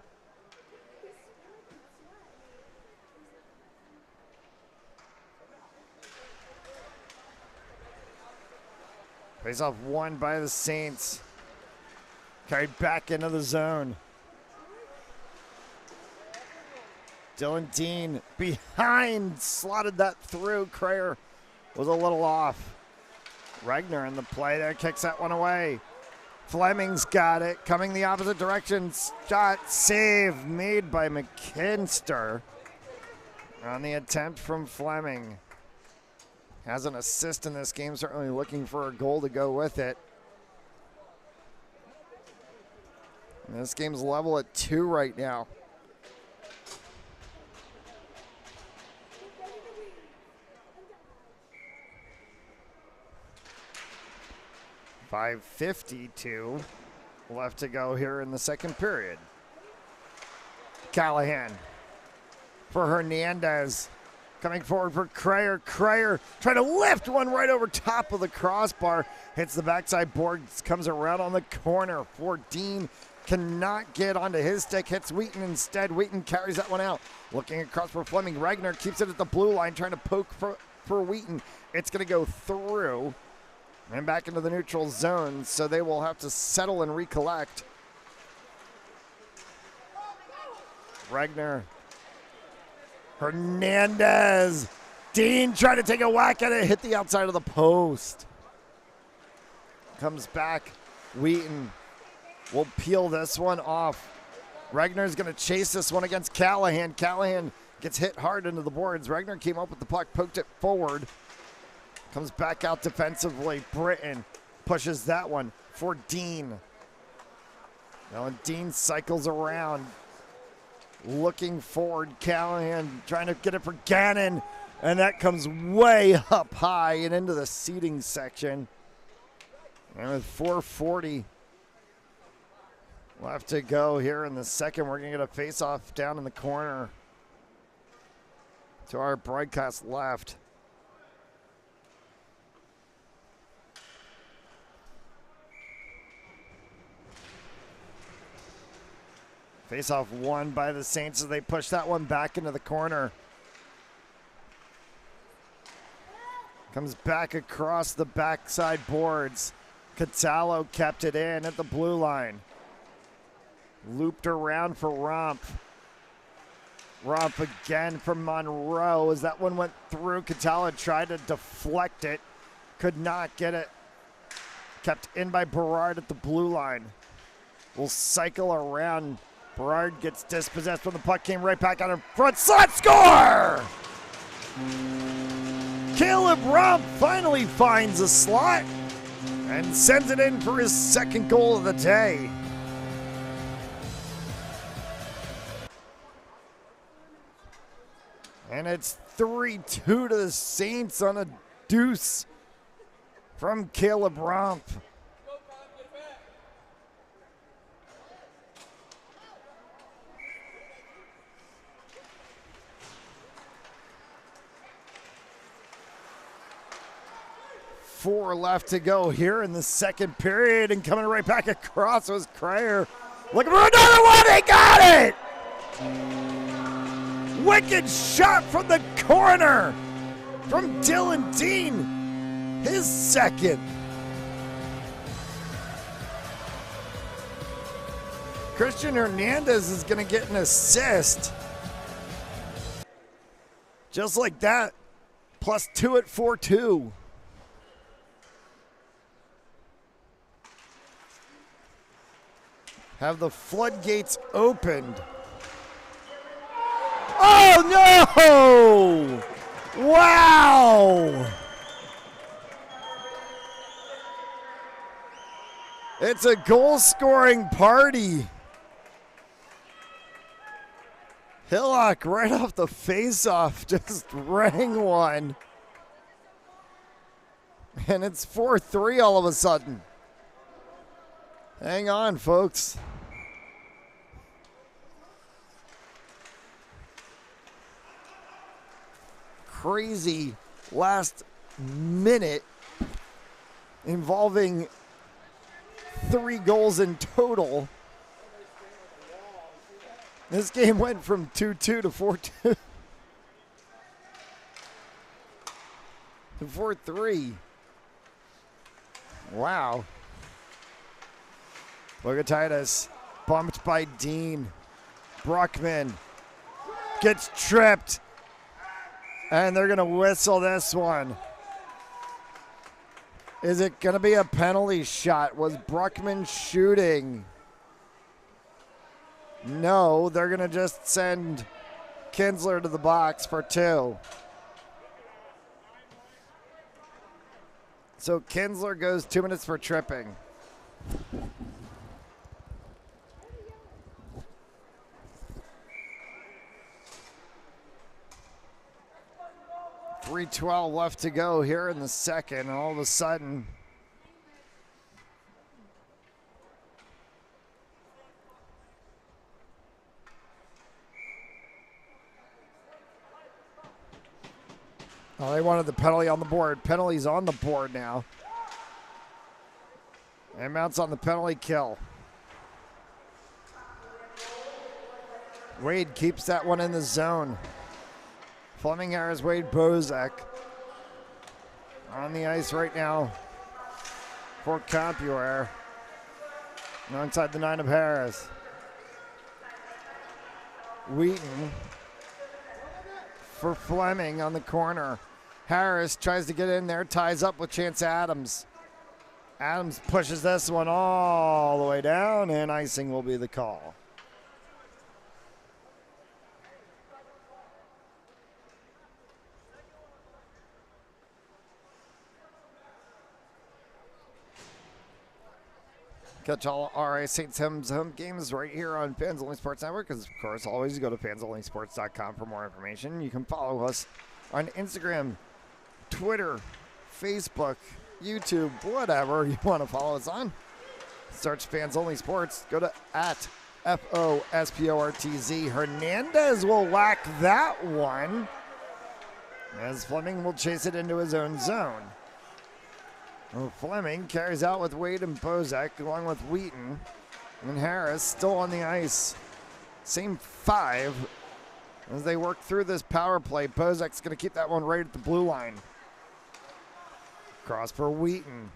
Face-off won by the Saints. Carried back into the zone. Dylan Dean behind, slotted that through. Crayer was a little off. Regner in the play there, kicks that one away. Fleming's got it, coming the opposite direction. Shot save made by McKinster on the attempt from Fleming. Has an assist in this game, certainly looking for a goal to go with it. And this game's level at 2 right now. .552 left to go here in the second period. Callahan for Hernandez. Coming forward for Crayer. Crayer trying to lift one right over top of the crossbar. Hits the backside board. Comes around on the corner for Dean. Cannot get onto his stick. Hits Wheaton instead. Wheaton carries that one out. Looking across for Fleming. Regner keeps it at the blue line. Trying to poke for Wheaton. It's going to go through. And back into the neutral zone. So they will have to settle and recollect. Regner. Hernandez. Dean trying to take a whack at it. Hit the outside of the post. Comes back. Wheaton will peel this one off. Regner's going to chase this one against Callahan. Callahan gets hit hard into the boards. Regner came up with the puck, poked it forward. Comes back out defensively. Britton pushes that one for Dean. Now when Dean cycles around, looking forward, Callahan trying to get it for Gannon, and that comes way up high and into the seating section. And with 4:40 left to go here in the second, we're going to get a face-off down in the corner to our broadcast left. Face-off won by the Saints as they push that one back into the corner. Comes back across the backside boards. Catallo kept it in at the blue line. Looped around for Rump. Rump again from Monroe as that one went through. Catallo tried to deflect it. Could not get it. Kept in by Berard at the blue line. Will cycle around. Berard gets dispossessed when the puck came right back out in front. Slot score! Caleb Rump finally finds a slot and sends it in for his second goal of the day. And it's 3-2 to the Saints on a deuce from Caleb Rump. Four left to go here in the second period, and coming right back across was Cryer. Looking for another one, he got it! Wicked shot from the corner from Dylan Dean, his second. Christian Hernandez is going to get an assist. Just like that, +2 at 4-2. Have the floodgates opened. Oh no! Wow! It's a goal-scoring party. Hillock right off the face-off just rang one. And it's 4-3 all of a sudden. Hang on, folks. Crazy last minute involving 3 goals in total. This game went from 2-2 to 4-2 to 4-3. Wow. Bogatitis bumped by Dean. Bruckman gets tripped. And they're going to whistle this one. Is it going to be a penalty shot? Was Bruckman shooting? No, they're going to just send Kinsler to the box for 2. So Kinsler goes 2 minutes for tripping. .312 left to go here in the second, and all of a sudden they wanted the penalty on the board. Penalty's on the board now. And Mounts on the penalty kill. Wade keeps that one in the zone. Fleming Harris, Wade Bozak on the ice right now for Compuware. Now inside the 9 of Harris. Wheaton for Fleming on the corner. Harris tries to get in there, ties up with Chance Adams. Adams pushes this one all the way down, and icing will be the call. Catch all RA St. Tim's home games right here on Fans Only Sports Network. Because, of course, always go to fansonlysports.com for more information. You can follow us on Instagram, Twitter, Facebook, YouTube, whatever you want to follow us on. Search Fans Only Sports. Go to @FOSPORTZ. Hernandez will whack that one, as Fleming will chase it into his own zone. Well, Fleming carries out with Wade and Bozak along with Wheaton. And Harris still on the ice. Same 5 as they work through this power play. Bozak's going to keep that one right at the blue line. Cross for Wheaton.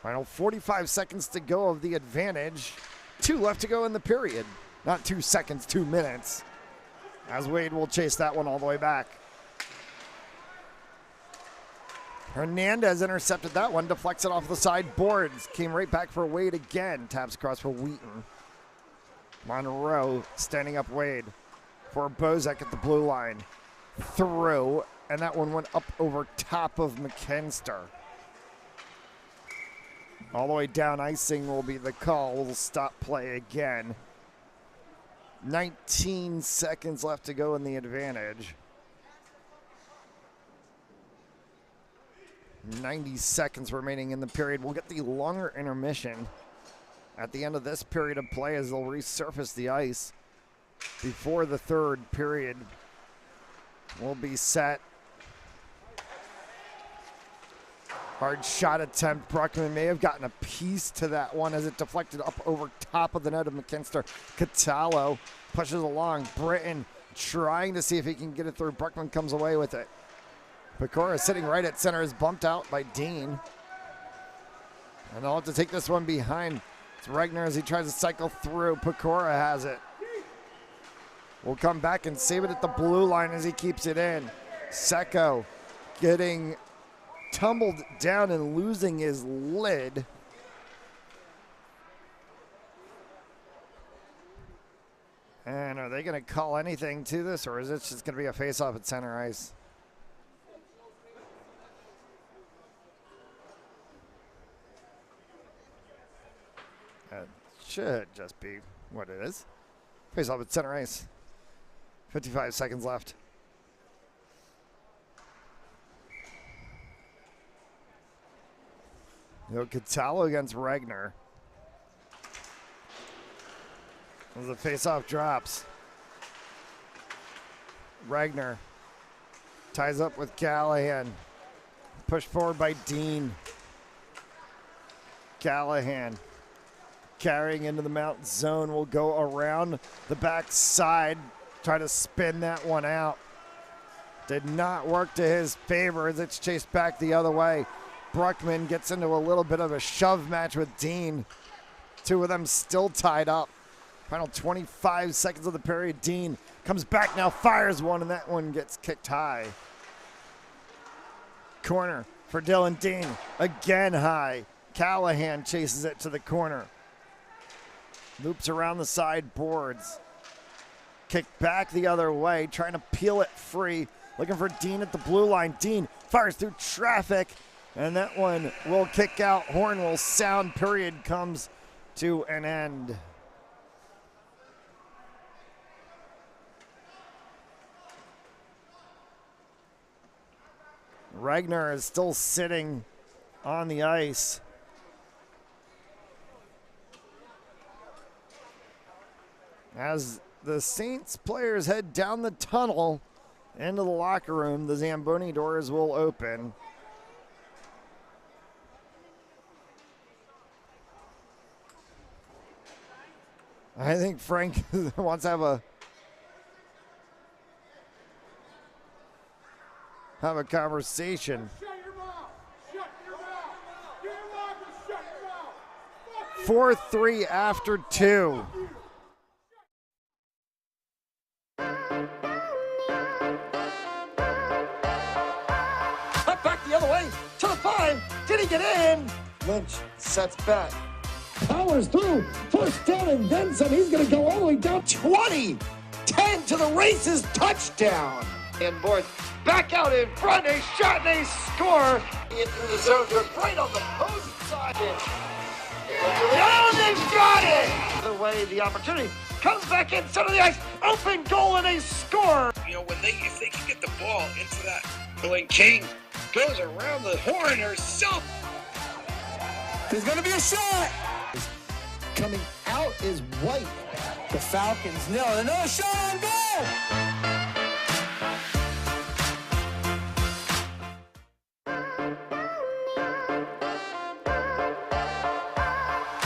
Final 45 seconds to go of the advantage. 2 left to go in the period. Not 2 seconds, 2 minutes. As Wade will chase that one all the way back. Hernandez intercepted that one, deflects it off the side boards. Came right back for Wade again. Taps across for Wheaton. Monroe standing up Wade for Bozak at the blue line. Through, and that one went up over top of McKinster. All the way down, icing will be the call. We'll stop play again. 19 seconds left to go in the advantage. 90 seconds remaining in the period. We'll get the longer intermission at the end of this period of play as they'll resurface the ice before the third period will be set. Hard shot attempt. Bruckman may have gotten a piece to that one as it deflected up over top of the net of McKinster. Catallo pushes along. Britton trying to see if he can get it through. Bruckman comes away with it. Pecora sitting right at center is bumped out by Dean. And they'll have to take this one behind. It's Regner as he tries to cycle through. Pecora has it. We'll come back and save it at the blue line as he keeps it in. Secco getting tumbled down and losing his lid. And are they going to call anything to this, or is it just going to be a face-off at center ice? Should just be what it is. Face off at center ice. 55 seconds left. Catallo against Regner. As the face-off drops. Regner ties up with Callahan. Pushed forward by Dean. Callahan carrying into the mountain zone, will go around the back side, try to spin that one out. Did not work to his favor as it's chased back the other way. Bruckman gets into a little bit of a shove match with Dean. 2 of them still tied up. Final 25 seconds of the period. Dean comes back now, fires one, and that one gets kicked high. Corner for Dylan Dean, again high. Callahan chases it to the corner. Loops around the side boards. Kicked back the other way, trying to peel it free. Looking for Dean at the blue line. Dean fires through traffic, and that one will kick out. Horn will sound. Period comes to an end. Regner is still sitting on the ice. As the Saints players head down the tunnel into the locker room, the Zamboni doors will open. I think Frank wants to have a conversation. 4-3 after 2. he get in? Lynch sets back. Powers through. First down and then some. He's going to go all the way down 20. 10 to the races. Touchdown. And boys back out in front. A shot and a score. In through the zone. They're right on the post side. Down, they've got it. The way the opportunity comes back in center of the ice. Open goal and a score. You know, if they can get the ball into that, when King goes around the horn herself. There's going to be a shot. Coming out is White. The Falcons nail it. Another shot on goal.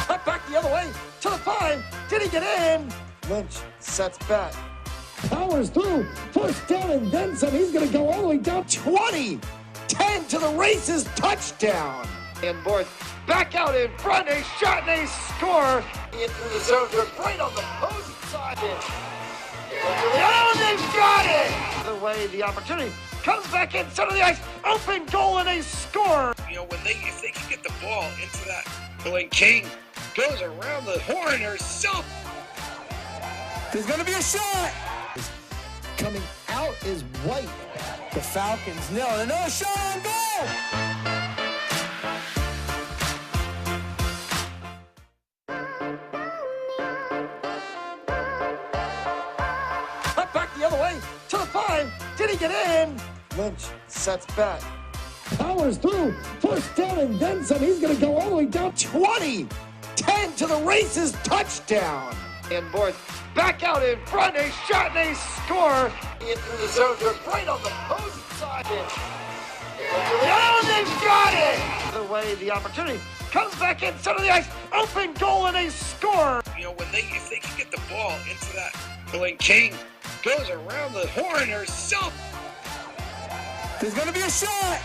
Cut back the other way to the 5. Did he get in? Lynch sets back. Powers through. First down and then some. He's going to go all the way down 20. 10 to the races. Touchdown. And boys back out in front. A shot and a score. In through the zone. They're right on the post side. Down, they've got it. The way the opportunity comes back in center of the ice. Open goal and a score. You know, if they can get the ball into that, when King goes around the horn herself. There's going to be a shot. Coming out is White. The Falcons nail it. Another shot on goal. Cut back the other way to the 5. Did he get in? Lynch sets back. Powers through. First down and then some. He's going to go all the way down 20. 10 to the races. Touchdown. And boys back out in front. A shot and a score. In through the zone. They're right on the post side. Down, they've got it. The way the opportunity comes back in center of the ice. Open goal and a score. You know, if they can get the ball into that, when King goes around the horn herself. There's going to be a shot.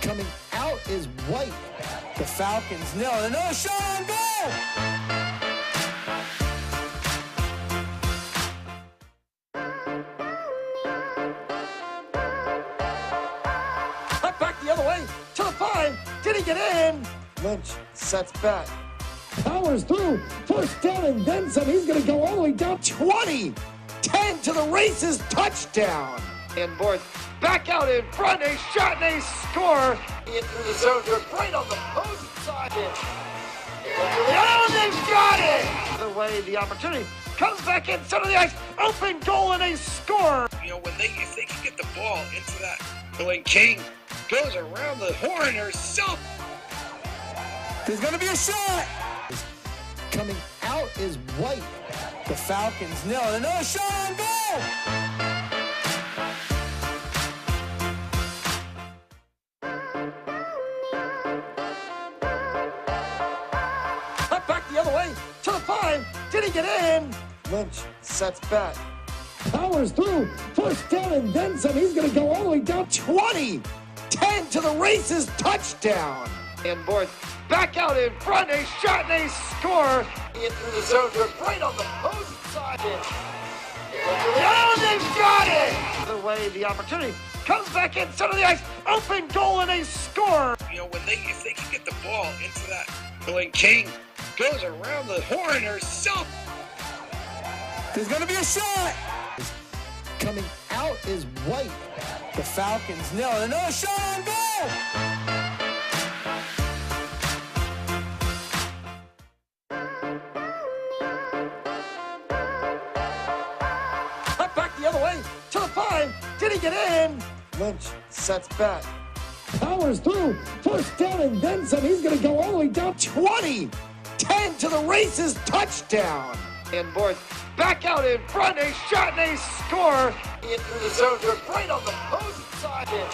Coming out is White. The Falcons nail it. Another shot on goal. Cut back the other way to the 5. Did he get in? Lynch sets back. Powers through. First down and then some. He's going to go all the way down 20. 10 to the races. Touchdown. And boys back out in front. A shot and a score. In through the zone. They're right on the post side. Down, they've got it. The way the opportunity comes back in center of the ice. Open goal and a score. You know, if they can get the ball into that, when King goes around the horn herself. There's going to be a shot. Coming out is White. The Falcons nail it. Another shot on goal. Cut back the other way to the 5. Did he get in? Lynch sets back. Powers through. First down and then some. He's going to go all the way down 20. 10 to the races. Touchdown. And boys back out in front. A shot and a score. In through the zone. They're right on the post side. Down, they've got it. The way the opportunity comes back in center of the ice. Open goal and a score. You know, if they can get the ball into that, when King goes around the horn herself. There's going to be a shot. Coming out is White. The Falcons nail it. Another shot on goal. Cut back the other way to the 5. Did he get in? Lynch sets back. Powers through. First down and then some. He's going to go all the way down 20. 10 to the races. Touchdown. And boys back out in front. A shot and a score. In through the zone. They're right on the post side. Down, they've got it. The way the opportunity comes back in center of the ice. Open goal and a score. You know, if they can get the ball into that, when King goes around the horn herself. There's going to be a shot. Coming out is White. The Falcons nail it. Another shot on goal. Cut back the other way to the 5. Did he get in? Lynch sets back. Powers through. First down and then some. He's going to go all the way down 20. 10 to the races. Touchdown. And boys back out in front. A shot and a score. In through the zone. They're right on the post side. Down,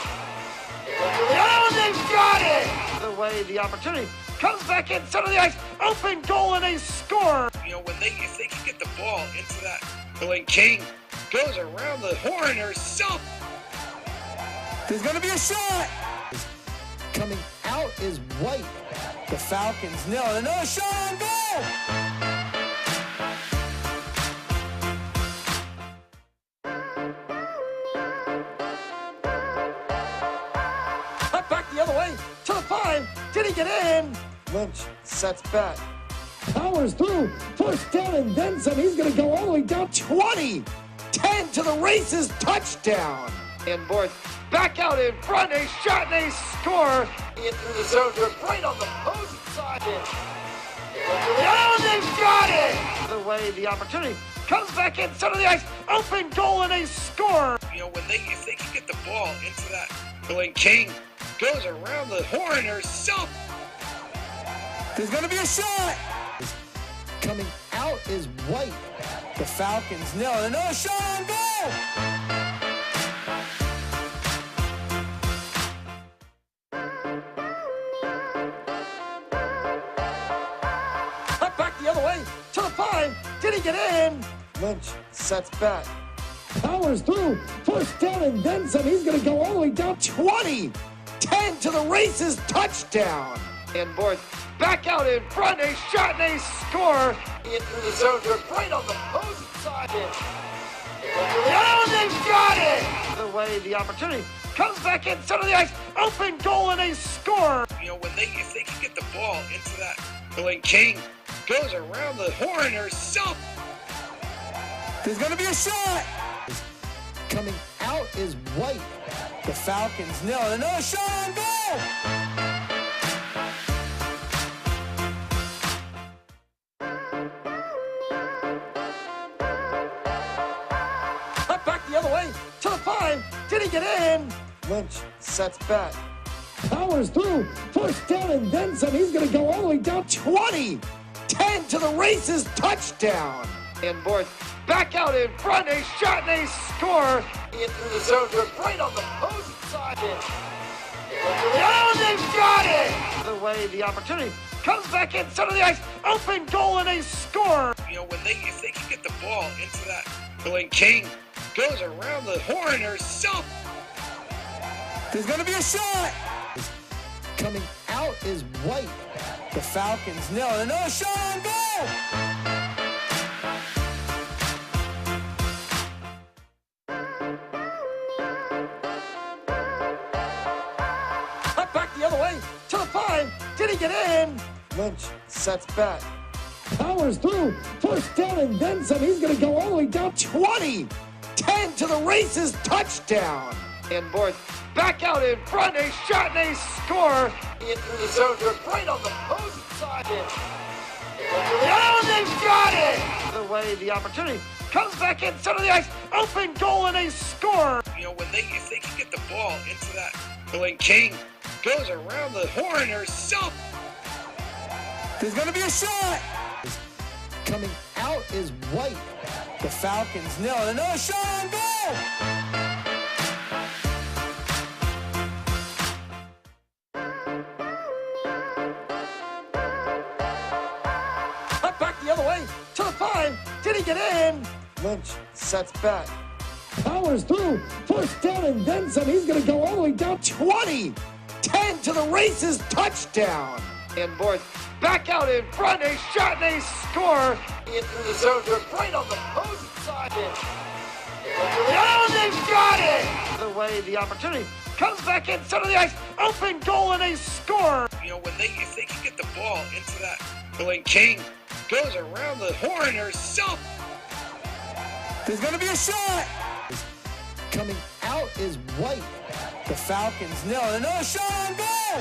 they've got it. The way the opportunity comes back in center of the ice. Open goal and a score. You know, if they can get the ball into that, when King goes around the horn herself. There's going to be a shot. Coming out is White. The Falcons nail it. Another shot on goal. Cut back the other way to the 5. Did he get in? Lynch sets back. Powers through. First down and then some. He's going to go all the way down 20. 10 to the races. Touchdown. And boys back out in front. A shot and a score. In through the zone. They're right on the opposing side. Oh, they've got it. The way the opportunity comes back in center of the ice. Open goal and a score. You know, if they can get the ball into that, when King goes around the horn herself. There's going to be a shot. Coming out is White. The Falcons nail it. Another shot on goal. Cut back the other way to the 5. Did he get in? Lynch sets back. Powers through. First down and then some. He's going to go all the way down 20. 10 to the races. Touchdown. And boys back out in front. A shot and a score. In through the zone. They're right on the opposing side. Oh, they've got it. The way the opportunity comes back in center of the ice. Open goal and a score. You know, if they can get the ball into that, when King goes around the horn herself. There's going to be a shot. Coming out is White. The Falcons nail it. Another shot on goal. Cut back the other way to the 5. Did he get in? Lynch sets back. Powers through. First down and then some. He's going to go all the way down 20. 10 to the races. Touchdown. And boys back out in front. A shot and a score. In through the zone. They're right on the opposing side. Oh, they've got it. The way the opportunity comes back in center of the ice. Open goal and a score. You know, if they can get the ball into that, when King goes around the horn herself. There's going to be a shot. Coming out is White. The Falcons nail it. Another shot on goal. Cut back the other way to the 5. Did he get in? Lynch sets back. Powers through. First down and then some. He's going to go all the way down 20. 10 to the races. Touchdown. And boys back out in front. A shot and a score. In through the zone. They're right on the opposing side. Oh, they've got it. The way the opportunity comes back in center of the ice. Open goal and a score. You know, if they can get the ball into that, when King goes around the horn herself. There's going to be a shot. Coming out is White. The Falcons nail it. Another shot on goal. Cut back the other way to the 5. Did he get in? Lynch sets back. Powers through. First down and then some. He's going to go all the way down 20. 10 to the races. Touchdown. And boys back out in front. A shot and a score. In through the zone. They're right on the opposing side. Oh, they've got it. The way the opportunity comes back in center of the ice. Open goal and a score. You know, if they can get the ball into that, when King goes around the horn herself. There's going to be a shot. Coming out is White. The Falcons nail it. Another shot on goal.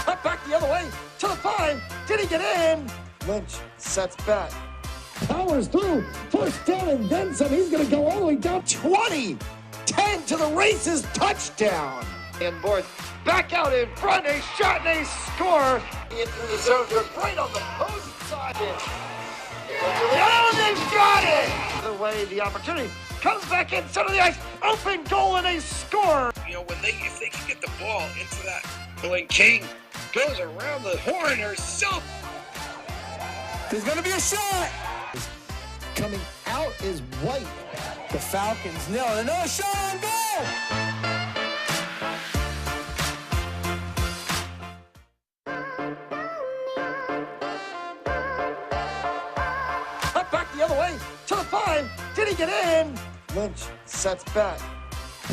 Cut back the other way to the 5. Did he get in? Lynch sets back. Powers through. First down and then some. He's going to go all the way down 20. 10 to the races. Touchdown. And boys back out in front. A shot and a score. In through the zone. They're right on the opposing side. Oh, they've got it. The way the opportunity comes back in center of the ice. Open goal and a score. You know, if they can get the ball into that, when King goes around the horn herself. There's going to be a shot. Coming out is White. The Falcons nail it. Another shot on goal. Cut back the other way to the 5. Did he get in? Lynch sets back.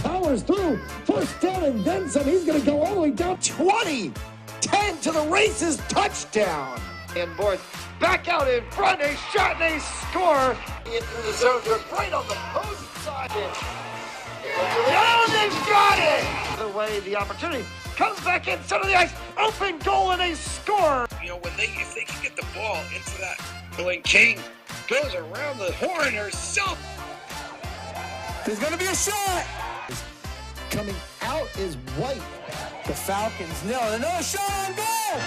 Powers through. First down and then some. He's going to go all the way down 20. 10 to the races. Touchdown. And Boards back out in front. A shot and a score. Into the zone. They're right on the opposing side. Oh, they've got it. The way the opportunity comes back in center of the ice. Open goal and a score. You know, if they can get the ball into that, when King goes around the horn herself. There's going to be a shot. Coming out is White. The Falcons nil. Another shot on goal.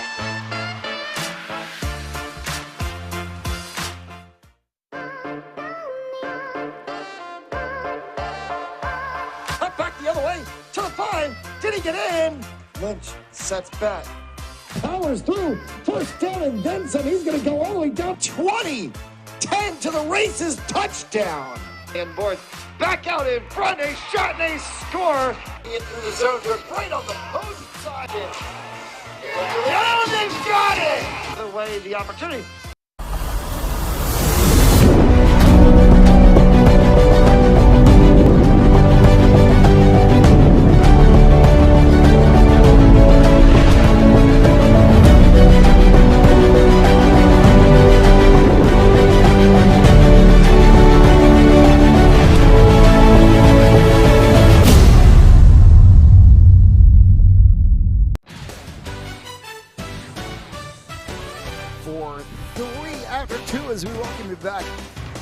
Cut back the other way to the 5. Did he get in? Lynch sets back. Powers through. First down and then some. He's going to go all the way down 20. 10 to the races. Touchdown. And Boards back out in front. A shot and a score. Into the zone. They're right on the opposing side. Oh, they've got it. The way the opportunity. For 3 after 2 as we welcome you back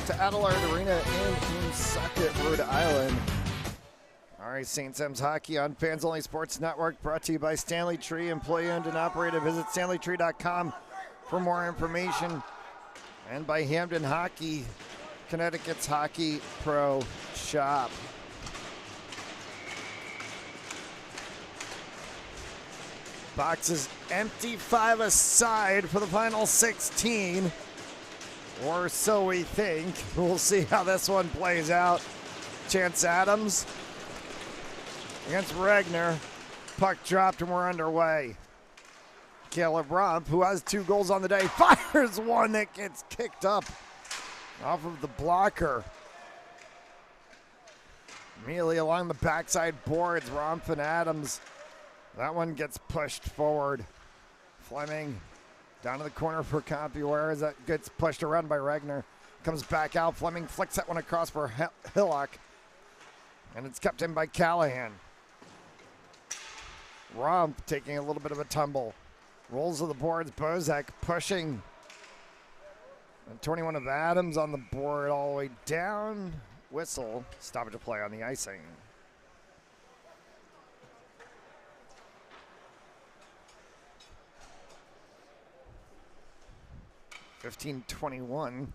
to Adelaide Arena in Woonsocket, Rhode Island. All right, St. Sim's Hockey on Fans Only Sports Network, brought to you by Stanley Tree, employee-owned and operated. Visit stanleytree.com for more information. And by Hamden Hockey, Connecticut's Hockey Pro Shop. Box is empty, 5 aside for the final 16. Or so we think. We'll see how this one plays out. Chance Adams against Regner. Puck dropped and we're underway. Caleb Rump, who has 2 goals on the day, fires one that gets kicked up off of the blocker. Immediately along the backside boards, Rump and Adams. That one gets pushed forward. Fleming down to the corner for Compuware as that gets pushed around by Regner. Comes back out. Fleming flicks that one across for Hillock. And it's kept in by Callahan. Rump taking a little bit of a tumble. Rolls to the boards. Bozak pushing. And 21 of Adams on the board all the way down. Whistle. Stoppage of play on the icing. 15:21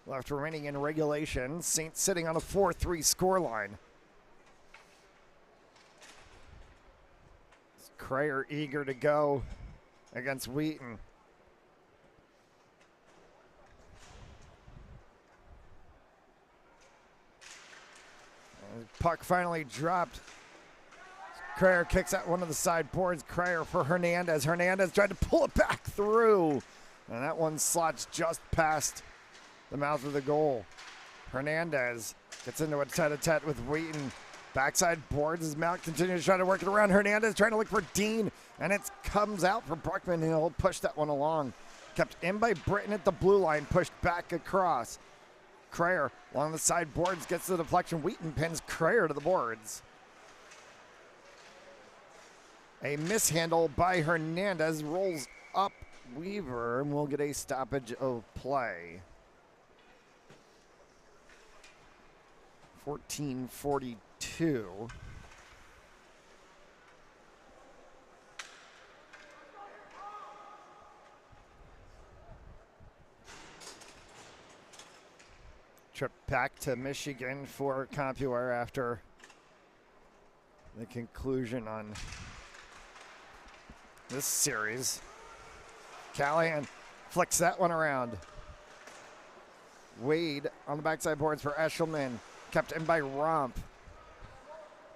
left remaining in regulation. Saints sitting on a 4-3 scoreline. Crayer eager to go against Wheaton. And puck finally dropped. Crayer kicks out one of the side boards. Crayer for Hernandez. Hernandez tried to pull it back through. And that one slots just past the mouth of the goal. Hernandez gets into a tete-a-tete with Wheaton. Backside boards as Mount continues to try to work it around. Hernandez trying to look for Dean, and it comes out for Bruckman, and he'll push that one along. Kept in by Britton at the blue line, pushed back across. Crayer along the side boards gets the deflection. Wheaton pins Crayer to the boards. A mishandle by Hernandez rolls up Weaver, and we'll get a stoppage of play. 14:42. Trip back to Michigan for Compuware after the conclusion on this series. Callahan flicks that one around. Wade on the backside boards for Eshelman. Kept in by Rump.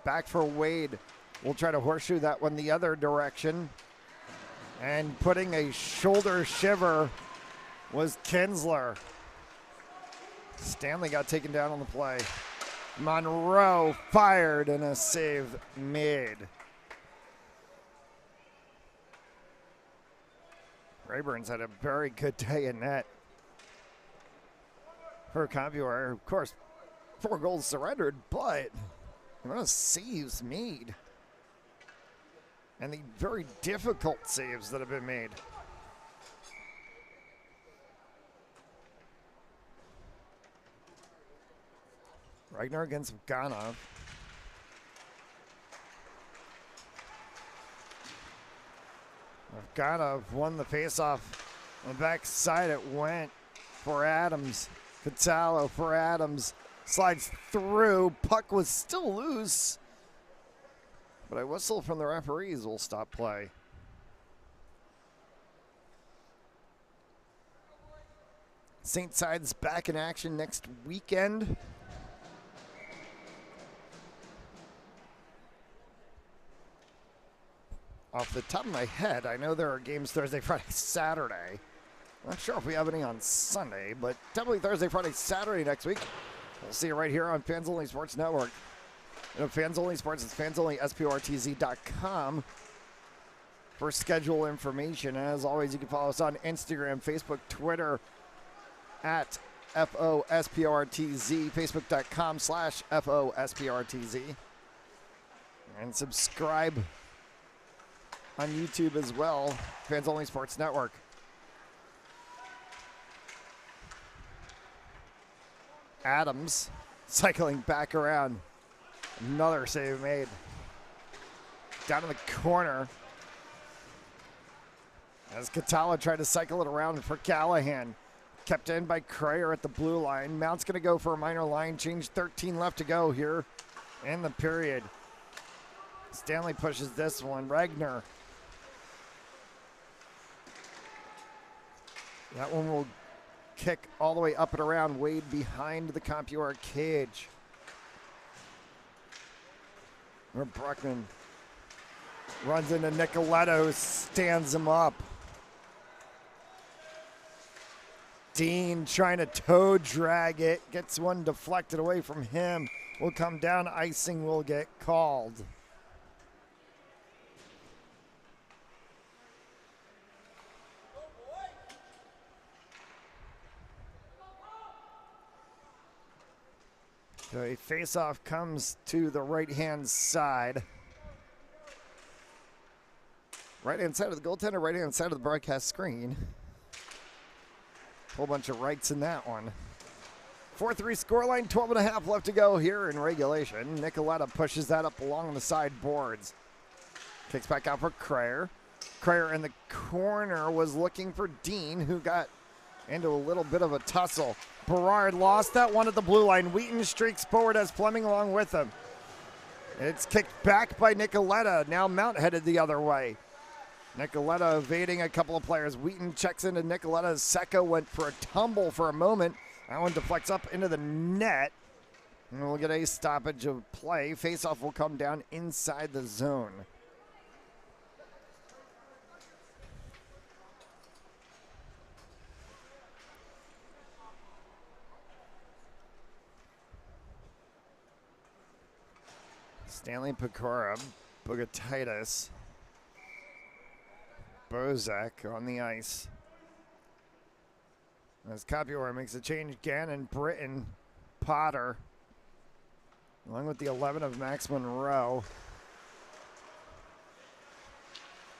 Back for Wade. We'll try to horseshoe that one the other direction. And putting a shoulder shiver was Kinsler. Stanley got taken down on the play. Monroe fired and a save made. Rayburn's had a very good day in net. For Compuware, of course, 4 goals surrendered, but what a saves made. And the very difficult saves that have been made. Ragnar against Ganov. Ganov won the faceoff. On the backside it went for Adams. Catalo for Adams. Slides through. Puck was still loose. But a whistle from the referees will stop play. St. Side's back in action next weekend. Off the top of my head, I know there are games Thursday, Friday, Saturday. I'm not sure if we have any on Sunday, but definitely Thursday, Friday, Saturday next week. We'll see you right here on Fans Only Sports Network. You know, Fans Only Sports is fansonlysportz.com for schedule information. As always, you can follow us on Instagram, Facebook, Twitter at FOSPRTZ, Facebook.com/FOSPRTZ. And subscribe on YouTube as well, Fans Only Sports Network. Adams cycling back around. Another save made. Down in the corner. As Catala tried to cycle it around for Callahan. Kept in by Crayer at the blue line. Mount's going to go for a minor line change. 13 left to go here in the period. Stanley pushes this one. Ragnar. That one will kick all the way up and around. Wade behind the Compuware cage. Where Bruckman runs into Nicoletto, stands him up. Dean trying to toe drag it, gets one deflected away from him. Will come down, icing will get called. So a face-off comes to the right-hand side. Right-hand side of the goaltender, right-hand side of the broadcast screen. Whole bunch of rights in that one. 4-3 scoreline, 12.5 left to go here in regulation. Nicoletta pushes that up along the side boards. Kicks back out for Crayer. Crayer in the corner was looking for Dean, who got into a little bit of a tussle. Berard lost that one at the blue line. Wheaton streaks forward as Fleming along with him. It's kicked back by Nicoletta. Now Mount headed the other way. Nicoletta evading a couple of players. Wheaton checks into Nicoletta. Secco went for a tumble for a moment. That one deflects up into the net. And we'll get a stoppage of play. Faceoff will come down inside the zone. Stanley Pecora, Bogatitis, Bozak on the ice. As Compuware makes a change, Gannon, Britton, Potter, along with the 11 of Max Monroe.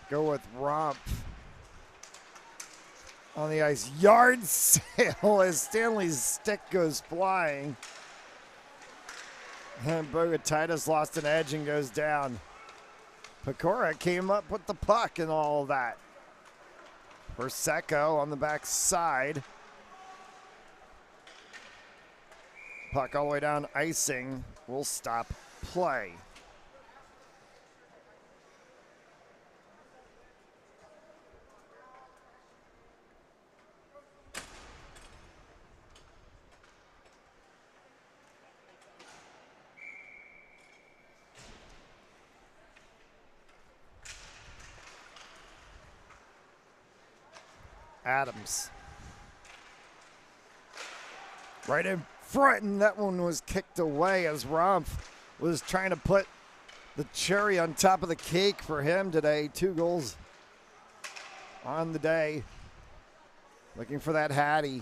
Go with Romp on the ice. Yard sale as Stanley's stick goes flying. And Bogatitis lost an edge and goes down. Pecora came up with the puck and all of that. For Secco on the back side. Puck all the way down, icing will stop play. Adams. Right in front, and that one was kicked away as Rumpf was trying to put the cherry on top of the cake for him today. 2 goals on the day. Looking for that Hattie.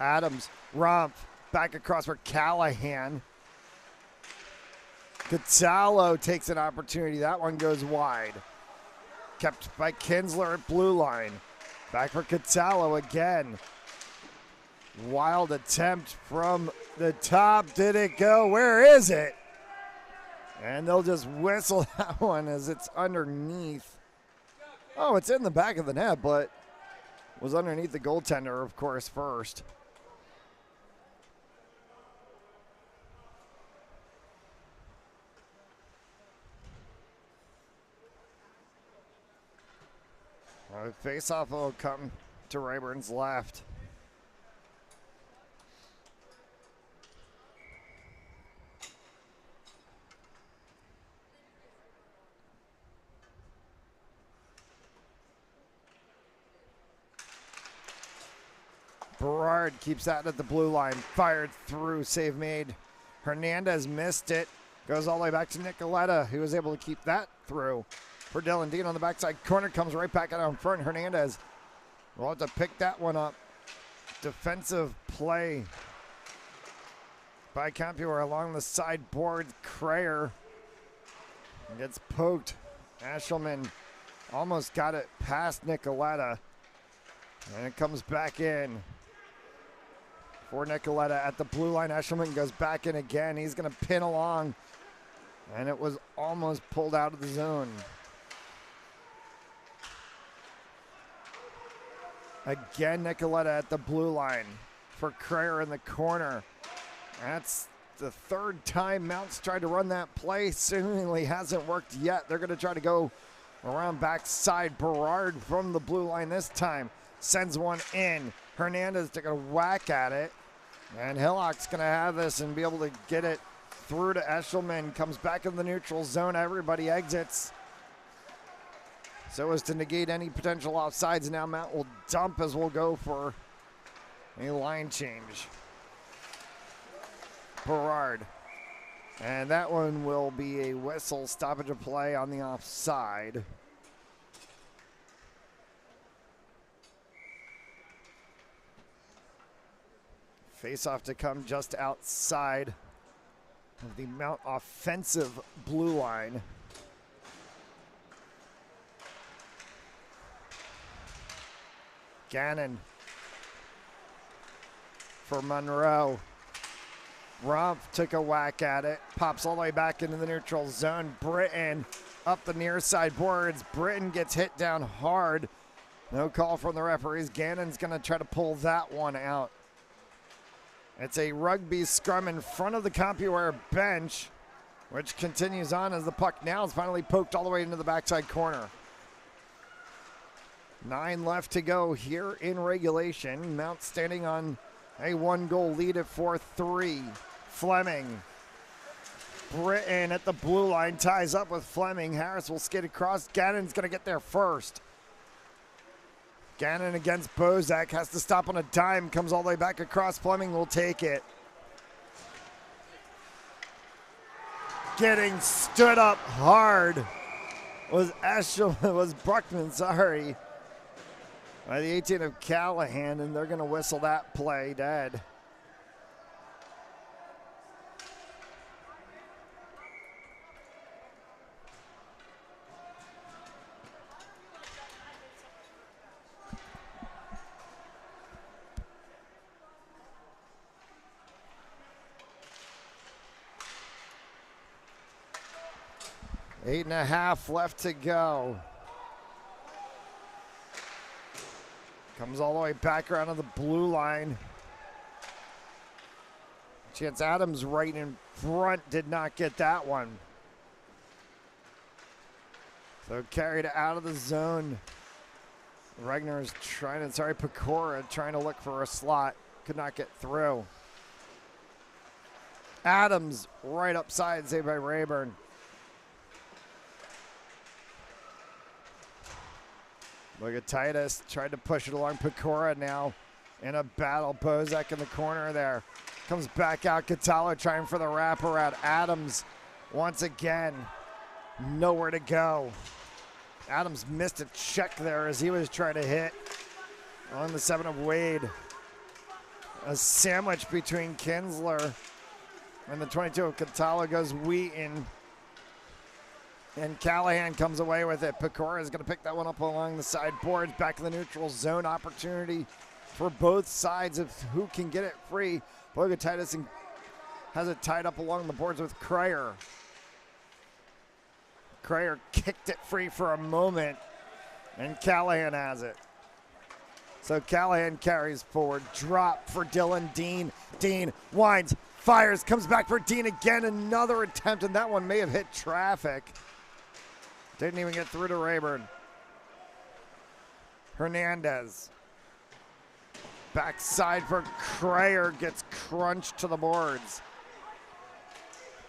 Adams, Rumpf, back across for Callahan. Gonzalo takes an opportunity. That one goes wide. Kept by Kinsler at blue line. Back for Gonzalo again. Wild attempt from the top. Did it go? Where is it? And they'll just whistle that one as it's underneath. Oh, it's in the back of the net, but was underneath the goaltender, of course, first. Face-off will come to Rayburn's left. Berard keeps that at the blue line. Fired through, save made. Hernandez missed it. Goes all the way back to Nicoletta, who was able to keep that through. For Dylan Dean on the backside corner, comes right back out in front. Hernandez will have to pick that one up. Defensive play by Compuware along the sideboard. Crayer gets poked. Ashelman almost got it past Nicoletta. And it comes back in for Nicoletta at the blue line. Ashelman goes back in again. He's going to pin along. And it was almost pulled out of the zone. Again, Nicoletta at the blue line for Crayer in the corner. That's the 3rd time Mounts tried to run that play. Seemingly hasn't worked yet. They're going to try to go around backside. Berard from the blue line this time. Sends one in. Hernandez took a whack at it. And Hillock's going to have this and be able to get it through to Eshelman. Comes back in the neutral zone. Everybody exits. So as to negate any potential offsides. Now Mount will dump as we'll go for a line change. Berard. And that one will be a whistle, stoppage of play on the offside. Face-off to come just outside of the Mount offensive blue line. Gannon for Monroe. Rumpf took a whack at it. Pops all the way back into the neutral zone. Britton up the near side boards. Britton gets hit down hard. No call from the referees. Gannon's going to try to pull that one out. It's a rugby scrum in front of the Compuware bench, which continues on as the puck now is finally poked all the way into the backside corner. 9 left to go here in regulation. Mount standing on a 1-goal lead at 4-3. Fleming. Britton at the blue line ties up with Fleming. Harris will skate across. Gannon's going to get there first. Gannon against Bozak. Has to stop on a dime. Comes all the way back across. Fleming will take it. Getting stood up hard was Bruckman, sorry. By the 18 of Callahan, and they're going to whistle that play dead. Eight and a half left to go. Comes all the way back around to the blue line. Chance Adams right in front, did not get that one. So carried out of the zone. Regner's trying to, Pecora trying to look for a slot. Could not get through. Adams right upside, saved by Rayburn. Look at Titus, tried to push it along Pecora now. in a battle. Bozak in the corner there. Comes back out. Catala trying for the wraparound. Adams once again. Nowhere to go. Adams missed a check there as he was trying to hit on the 7 of Wade. A sandwich between Kinsler and the 22 of Catala goes Wheaton. And Callahan comes away with it. Pecora is going to pick that one up along the side boards. Back in the neutral zone. Opportunity for both sides of who can get it free. Bogatitis has it tied up along the boards with Cryer. Cryer kicked it free for a moment, and Callahan has it. So Callahan carries forward. Drop for Dylan Dean. Dean winds, fires, comes back for Dean again. Another attempt, and that one may have hit traffic. Didn't even get through to Rayburn. Hernandez. Backside for Cryer, gets crunched to the boards.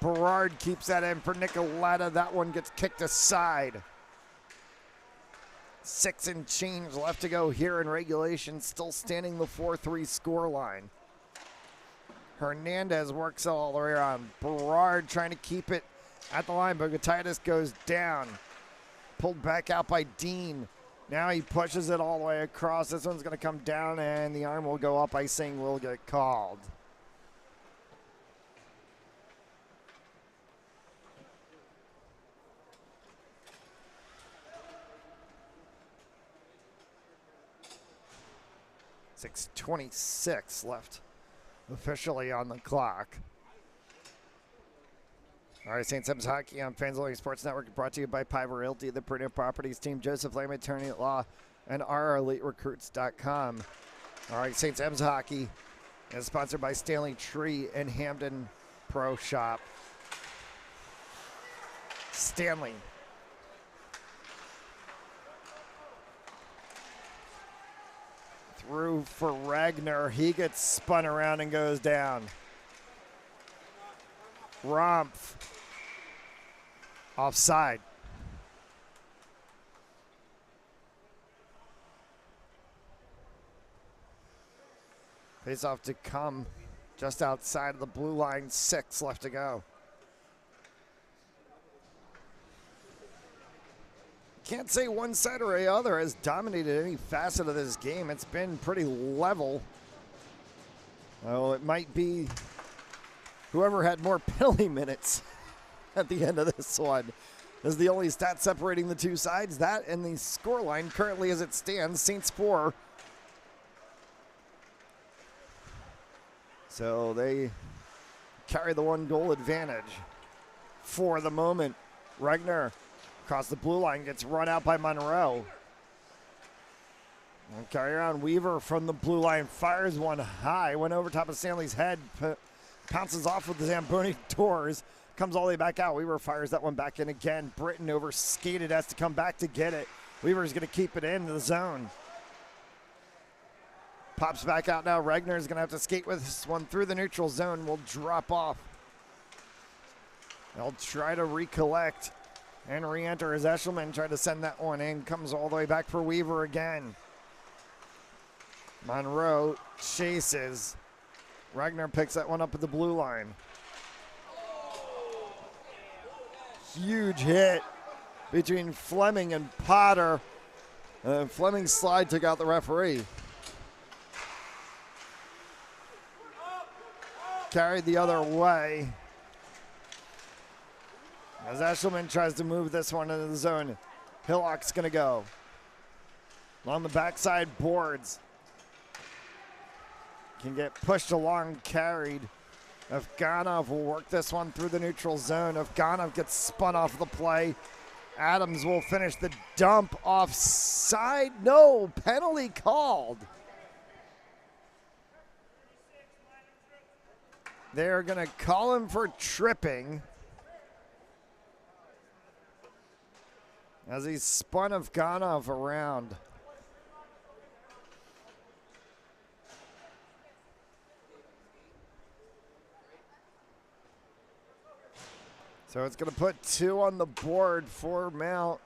Berard keeps that in for Nicoletta. That one gets kicked aside. 6 and change left to go here in regulation. Still standing the 4-3 score line. Hernandez works all the way around. Berard trying to keep it at the line. Bogatitis goes down. Pulled back out by Dean. Now he pushes it all the way across. This one's going to come down, and the arm will go up. Icing will get called. .26 left officially on the clock. All right, St. Simons Hockey on Fans Only Sports Network, brought to you by Piver Realty, the Premier Properties team, Joseph Lamb, attorney at law, and RREliteRecruits.com. All right, St. Simons Hockey is sponsored by Stanley Tree and Hamden Pro Shop. Stanley. Through for Ragnar. He gets spun around and goes down. Rumpf. Offside. Face off to come just outside of the blue line. 6 left to go. Can't say one side or the other has dominated any facet of this game. It's been pretty level. Oh, it might be whoever had more penalty minutes at the end of this one is the only stat separating the two sides. That and the scoreline currently as it stands, Saints 4. So they carry the 1-goal advantage for the moment. Ragnar across the blue line, gets run out by Monroe. And carry around Weaver from the blue line, fires one high, went over top of Stanley's head, pounces off with the Zamboni doors, comes all the way back out. Weaver fires that one back in again. Britton over skated, has to come back to get it. Weaver's going to keep it in the zone. Pops back out now. Ragnar's going to have to skate with this one through the neutral zone. Will drop off. They'll try to recollect and re-enter as Eshelman tried to send that one in. Comes all the way back for Weaver again. Monroe chases. Ragnar picks that one up at the blue line. Huge hit between Fleming and Potter. Fleming's slide took out the referee. Carried the other way. As Eshelman tries to move this one into the zone, Hillock's going to go. Along the backside boards. Can get pushed along, carried. Afganov will work this one through the neutral zone. Afganov gets spun off the play. Adams will finish the dump offside. No, penalty called. They're going to call him for tripping as he spun Afganov around. So it's going to put 2 on the board for Mount.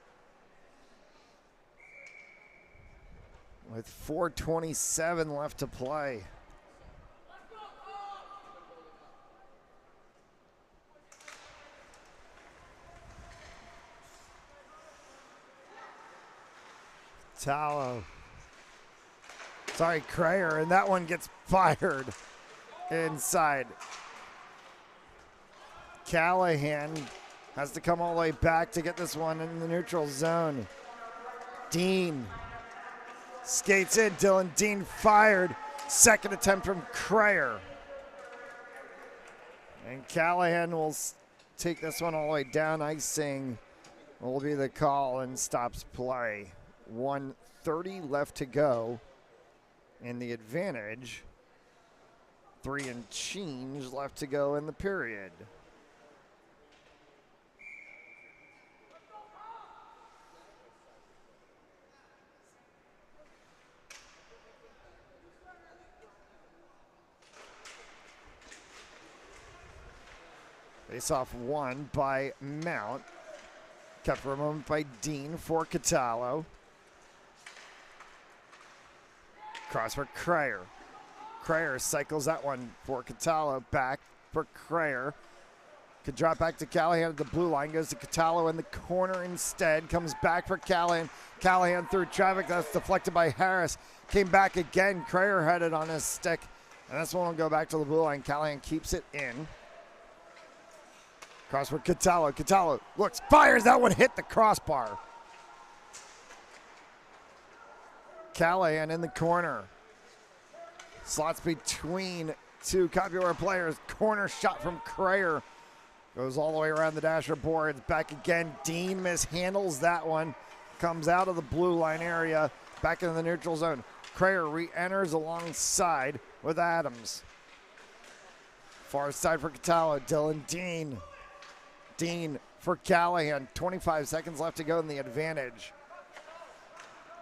with 4:27 left to play. Crayer, and that one gets fired inside. Callahan has to come all the way back to get this one in the neutral zone. Dean skates in. Dylan Dean fired. Second attempt from Crayer. And Callahan will take this one all the way down. Icing will be the call and stops play. 1:30 left to go. And the advantage, 3 and change left to go in the period. Face-off won by Mount. Kept for a moment by Dean for Catallo. Cross for Crayer. Crayer cycles that one for Catallo. Back for Crayer. Could drop back to Callahan at the blue line. Goes to Catallo in the corner instead. Comes back for Callahan. Callahan through traffic. That's deflected by Harris. Came back again. Crayer had it on his stick. And this one will go back to the blue line. Callahan keeps it in. Cross for Catallo. Catallo looks, fires. That one hit the crossbar. Callahan in the corner. Slots between two Compuware players. Corner shot from Crayer. Goes all the way around the dasher boards. Back again. Dean mishandles that one. Comes out of the blue line area. Back into the neutral zone. Crayer re-enters alongside with Adams. Far side for Catallo. Dylan Dean. Dean for Callahan. 25 seconds left to go in the advantage.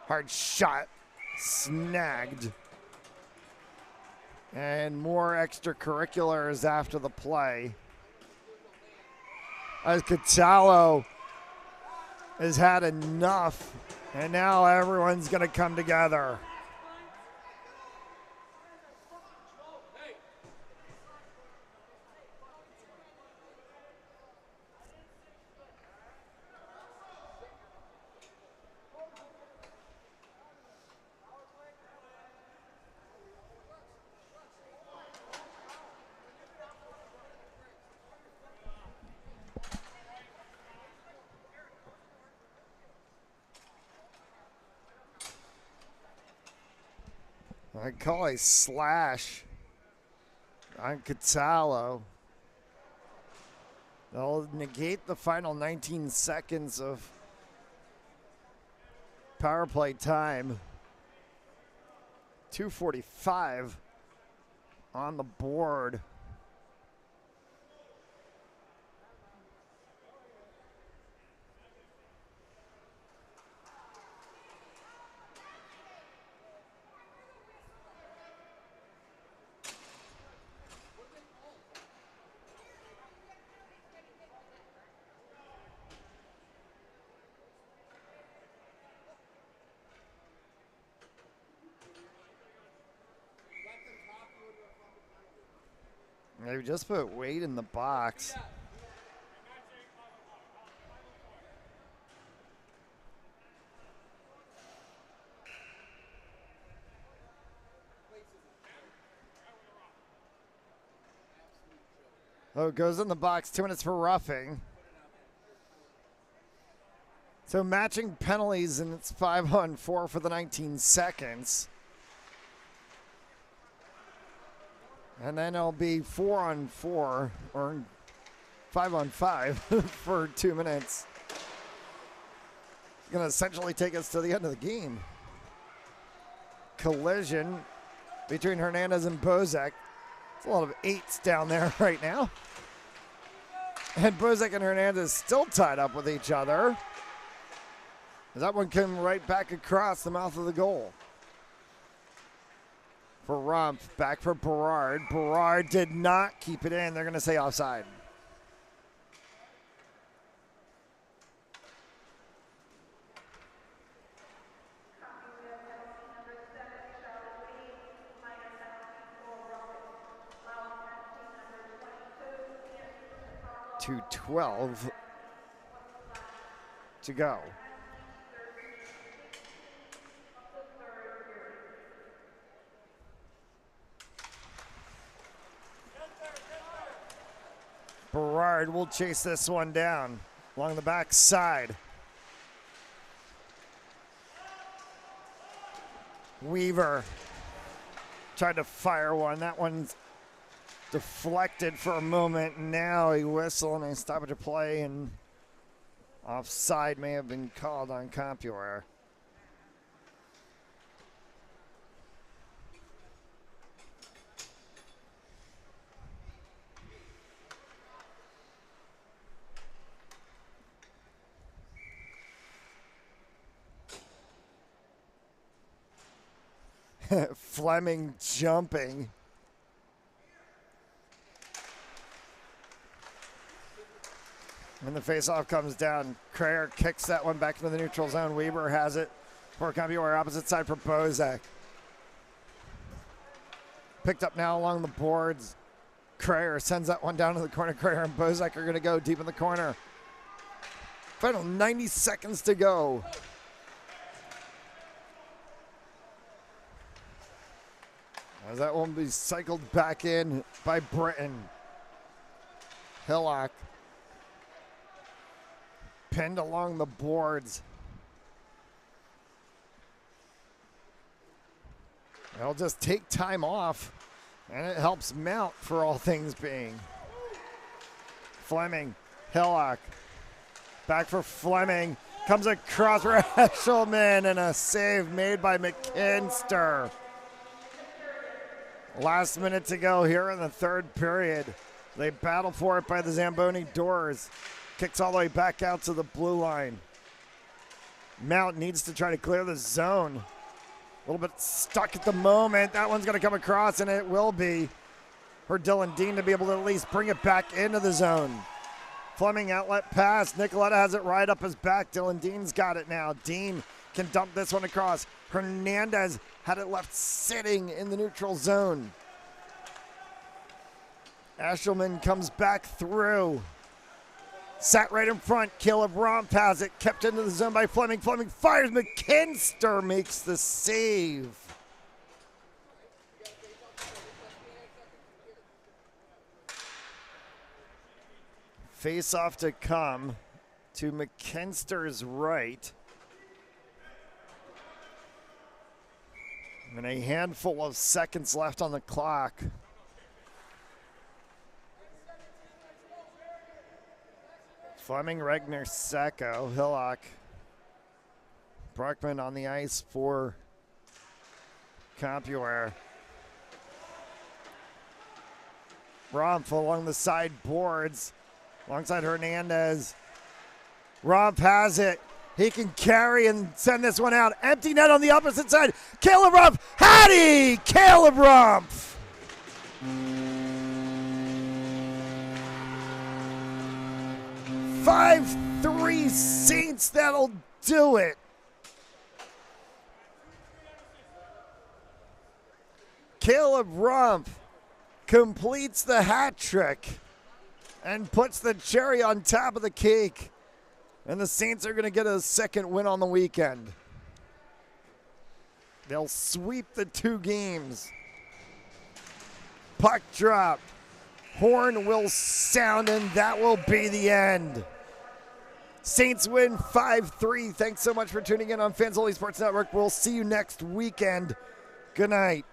Hard shot. Snagged. And more extracurriculars after the play. As Catallo has had enough, and now everyone's going to come together. I call a slash on Catallo. They'll negate the final 19 seconds of power play time. 2:45 on the board. They just put Wade in the box. Oh, goes in the box. 2 minutes for roughing. So matching penalties, and it's 5-on-4 for the 19 seconds. And then it'll be 4-on-4 or 5-on-5 for 2 minutes. It's going to essentially take us to the end of the game. Collision between Hernandez and Bozek. It's a lot of 8s down there right now. And Bozek and Hernandez still tied up with each other. That one came right back across the mouth of the goal. For Rumpf, back for Berard. Berard did not keep it in. They're going to say offside. 2:12 to go. Berard will chase this one down along the back side. Weaver tried to fire one. That one's deflected for a moment. Now he whistled and a stoppage of play, and offside may have been called on Compuware. Fleming jumping. When the faceoff comes down, Crayer kicks that one back into the neutral zone. Weber has it for Compuware, opposite side for Bozak. Picked up now along the boards. Crayer sends that one down to the corner. Crayer and Bozak are going to go deep in the corner. Final 90 seconds to go. As that one will be cycled back in by Britton. Hillock pinned along the boards. They'll just take time off, and it helps Mount for all things being. Fleming, Hillock, back for Fleming. Comes across for Eshelman, and a save made by McKinster. Last minute to go here in the third period. They battle for it by the Zamboni doors. Kicks all the way back out to the blue line. Mount needs to try to clear the zone. A little bit stuck at the moment. That one's going to come across, and it will be for Dylan Dean to be able to at least bring it back into the zone. Fleming outlet pass. Nicoletta has it right up his back. Dylan Dean's got it now. Dean can dump this one across. Hernandez had it left sitting in the neutral zone. Eshelman comes back through. Sat right in front. Caleb Romp has it. Kept into the zone by Fleming. Fleming fires. McKinster makes the save. Face off to come to McKinster's right. And a handful of seconds left on the clock. Fleming, Regner, Sacco, Hillock. Brockman on the ice for Compuware. Romp along the side boards alongside Hernandez. Romp has it. He can carry and send this one out. Empty net on the opposite side. Caleb Rumpf. Hattie! Caleb Rumpf. 5-3 Saints. That'll do it. Caleb Rumpf completes the hat trick and puts the cherry on top of the cake. And the Saints are going to get a second win on the weekend. They'll sweep the two games. Puck drop. Horn will sound, and that will be the end. Saints win 5-3. Thanks so much for tuning in on Fans Only Sports Network. We'll see you next weekend. Good night.